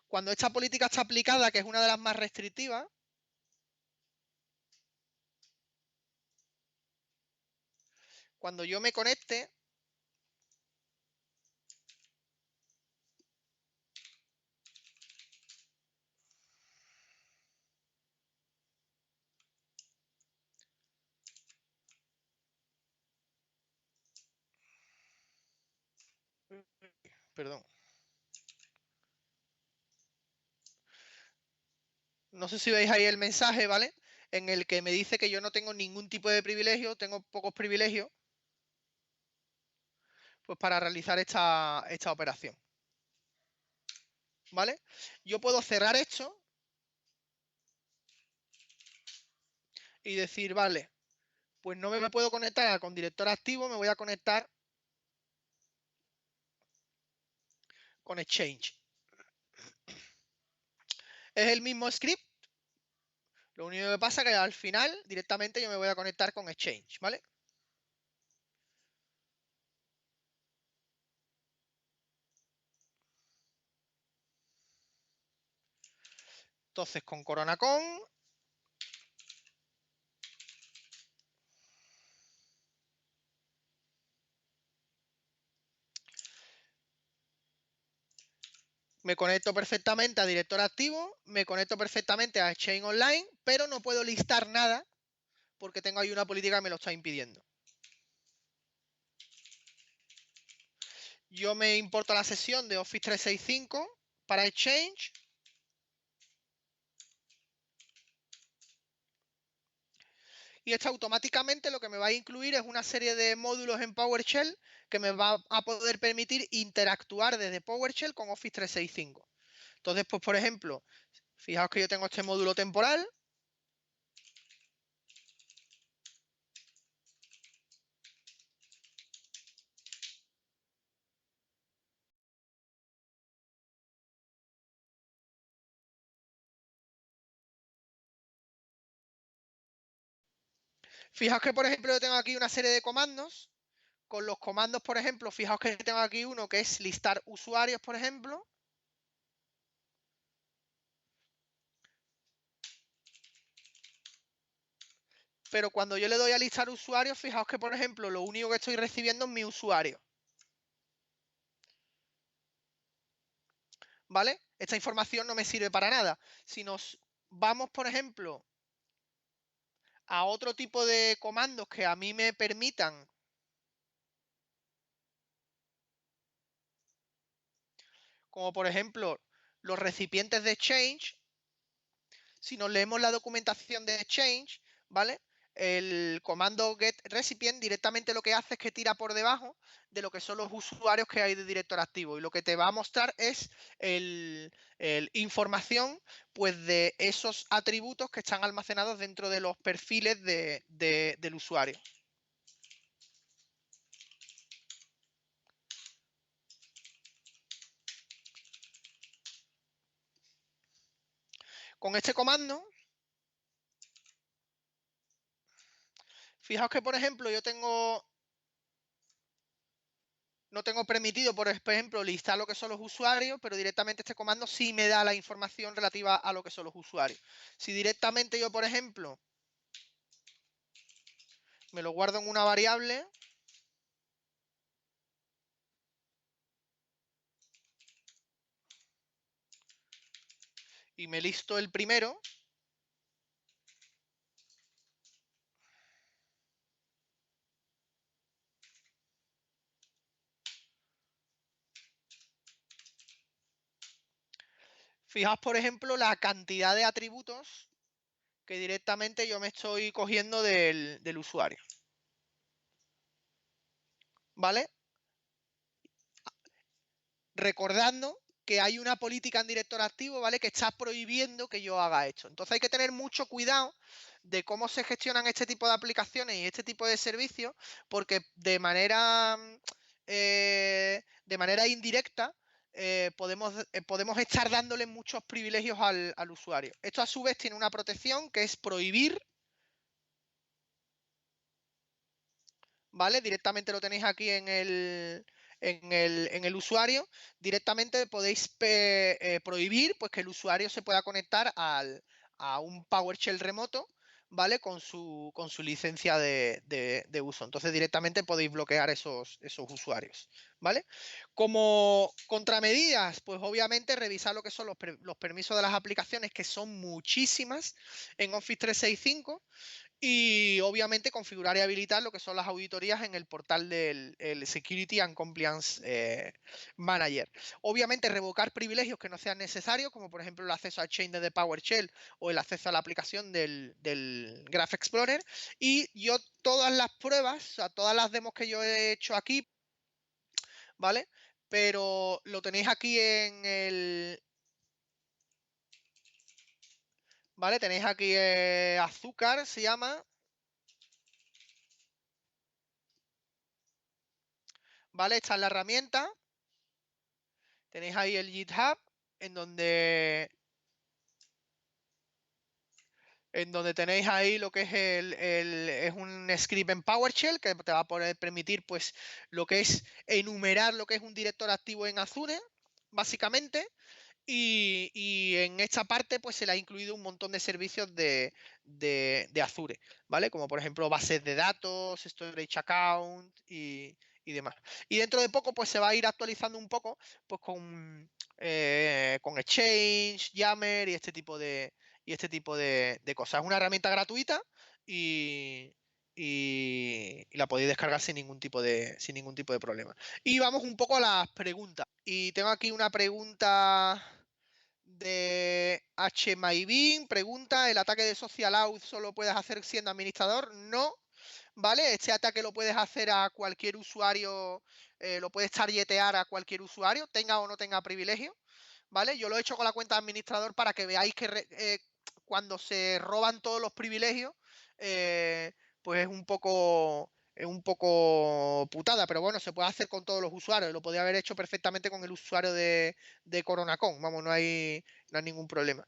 Speaker 1: Cuando esta política está aplicada, que es una de las más restrictivas, cuando yo me conecte, perdón, no sé si veis ahí el mensaje, ¿vale? En el que me dice que yo no tengo ningún tipo de privilegio, tengo pocos privilegios, pues para realizar esta operación. ¿Vale? Yo puedo cerrar esto y decir, vale, pues no me puedo conectar con director activo, me voy a conectar con Exchange. Es el mismo script, lo único que pasa es que al final directamente yo me voy a conectar con Exchange, ¿vale? Entonces, con CoronaCon me conecto perfectamente a director activo, me conecto perfectamente a Exchange Online, pero no puedo listar nada porque tengo ahí una política que me lo está impidiendo. Yo me importo la sesión de Office 365 para Exchange. Y esto automáticamente lo que me va a incluir es una serie de módulos en PowerShell que me va a poder permitir interactuar desde PowerShell con Office 365. Entonces, pues por ejemplo, fijaos que yo tengo este módulo temporal. Fijaos que, por ejemplo, yo tengo aquí una serie de comandos. Con los comandos, por ejemplo, fijaos que tengo aquí uno que es listar usuarios, por ejemplo. Pero cuando yo le doy a listar usuarios, fijaos que, por ejemplo, lo único que estoy recibiendo es mi usuario. ¿Vale? Esta información no me sirve para nada. Si nos vamos, por ejemplo, a otro tipo de comandos que a mí me permitan como por ejemplo los recipientes de Exchange, si nos leemos la documentación de Exchange, ¿vale? El comando get recipient directamente lo que hace es que tira por debajo de lo que son los usuarios que hay de director activo y lo que te va a mostrar es información pues de esos atributos que están almacenados dentro de los perfiles del usuario. Con este comando, fijaos que por ejemplo yo no tengo permitido, por ejemplo, listar lo que son los usuarios, pero directamente este comando sí me da la información relativa a lo que son los usuarios. Si directamente yo, por ejemplo, me lo guardo en una variable y me listo el primero, fijaos, por ejemplo, la cantidad de atributos que directamente yo me estoy cogiendo del usuario. ¿Vale? Recordando que hay una política en director activo, ¿vale? Que está prohibiendo que yo haga esto. Entonces hay que tener mucho cuidado de cómo se gestionan este tipo de aplicaciones y este tipo de servicios, porque de manera indirecta podemos estar dándole muchos privilegios al usuario. Esto a su vez tiene una protección que es prohibir, ¿vale? Directamente lo tenéis aquí en el usuario. Directamente podéis prohibir pues, que el usuario se pueda conectar a un PowerShell remoto, ¿vale? Con su licencia de uso. Entonces directamente podéis bloquear esos usuarios, ¿vale? Como contramedidas, pues obviamente revisar lo que son los permisos de las aplicaciones, que son muchísimas en Office 365. Y obviamente configurar y habilitar lo que son las auditorías en el portal del Security and Compliance Manager. Obviamente revocar privilegios que no sean necesarios, como por ejemplo el acceso al chain de PowerShell o el acceso a la aplicación del Graph Explorer. Y yo todas las pruebas, o sea, todas las demos que yo he hecho aquí, ¿vale? Pero lo tenéis aquí en el... ¿Vale? Tenéis aquí Azúcar, se llama. ¿Vale? Esta es la herramienta. Tenéis ahí el GitHub, en donde tenéis ahí lo que es un script en PowerShell que te va a poder permitir pues lo que es enumerar lo que es un director activo en Azure, básicamente. Y en esta parte pues se le ha incluido un montón de servicios de Azure, ¿vale? Como por ejemplo bases de datos, storage account y demás. Y dentro de poco pues se va a ir actualizando un poco pues con Exchange, Yammer y este tipo de cosas. Es una herramienta gratuita y, y la podéis descargar sin ningún tipo de problema. Y vamos un poco a las preguntas. Y tengo aquí una pregunta de HMyBean. Pregunta: ¿el ataque de Social Out solo puedes hacer siendo administrador? No, ¿vale? Este ataque lo puedes hacer a cualquier usuario, lo puedes targetear a cualquier usuario, tenga o no tenga privilegio, ¿vale? Yo lo he hecho con la cuenta de administrador para que veáis que cuando se roban todos los privilegios, eh, pues es un poco putada, pero bueno, se puede hacer con todos los usuarios. Lo podría haber hecho perfectamente con el usuario de CoronaCon. Vamos, no hay ningún problema.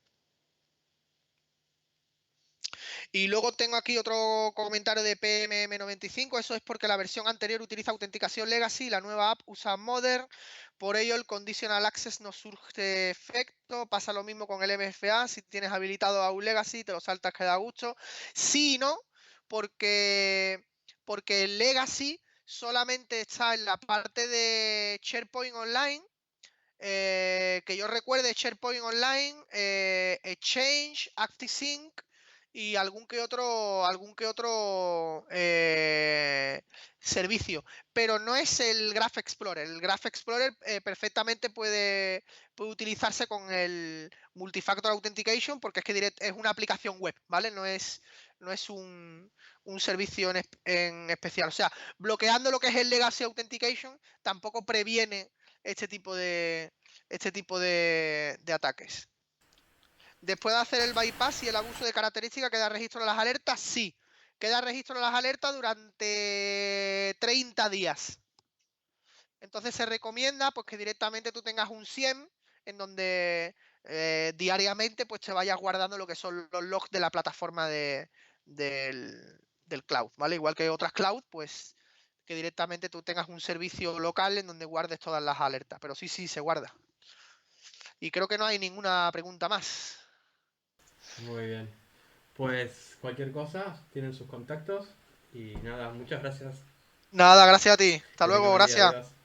Speaker 1: Y luego tengo aquí otro comentario de PMM95. Eso es porque la versión anterior utiliza autenticación legacy y la nueva app usa Modern. Por ello, el conditional access no surge efecto. Pasa lo mismo con el MFA. Si tienes habilitado a un legacy, te lo saltas que da gusto. Sí y no, porque, porque el legacy solamente está en la parte de SharePoint Online. Que yo recuerde, SharePoint Online, Exchange, ActiveSync y algún que otro servicio. Pero no es el Graph Explorer. El Graph Explorer perfectamente puede utilizarse con el Multifactor Authentication, porque es que es una aplicación web, ¿vale? No es un servicio en especial. O sea, bloqueando lo que es el Legacy Authentication tampoco previene este tipo de ataques. Después de hacer el bypass y el abuso de características, ¿queda registro de las alertas? Sí. Queda registro de las alertas durante 30 días. Entonces se recomienda pues que directamente tú tengas un SIEM en donde diariamente pues te vayas guardando lo que son los logs de la plataforma del cloud, ¿vale? Igual que otras cloud, pues que directamente tú tengas un servicio local en donde guardes todas las alertas. Pero sí, se guarda. Y creo que no hay ninguna pregunta más.
Speaker 2: Muy bien. Pues cualquier cosa, tienen sus contactos. Y nada, muchas gracias.
Speaker 1: Nada, gracias a ti. Hasta
Speaker 2: Que tenga
Speaker 1: luego,
Speaker 2: buen día,
Speaker 1: gracias.
Speaker 2: adiós.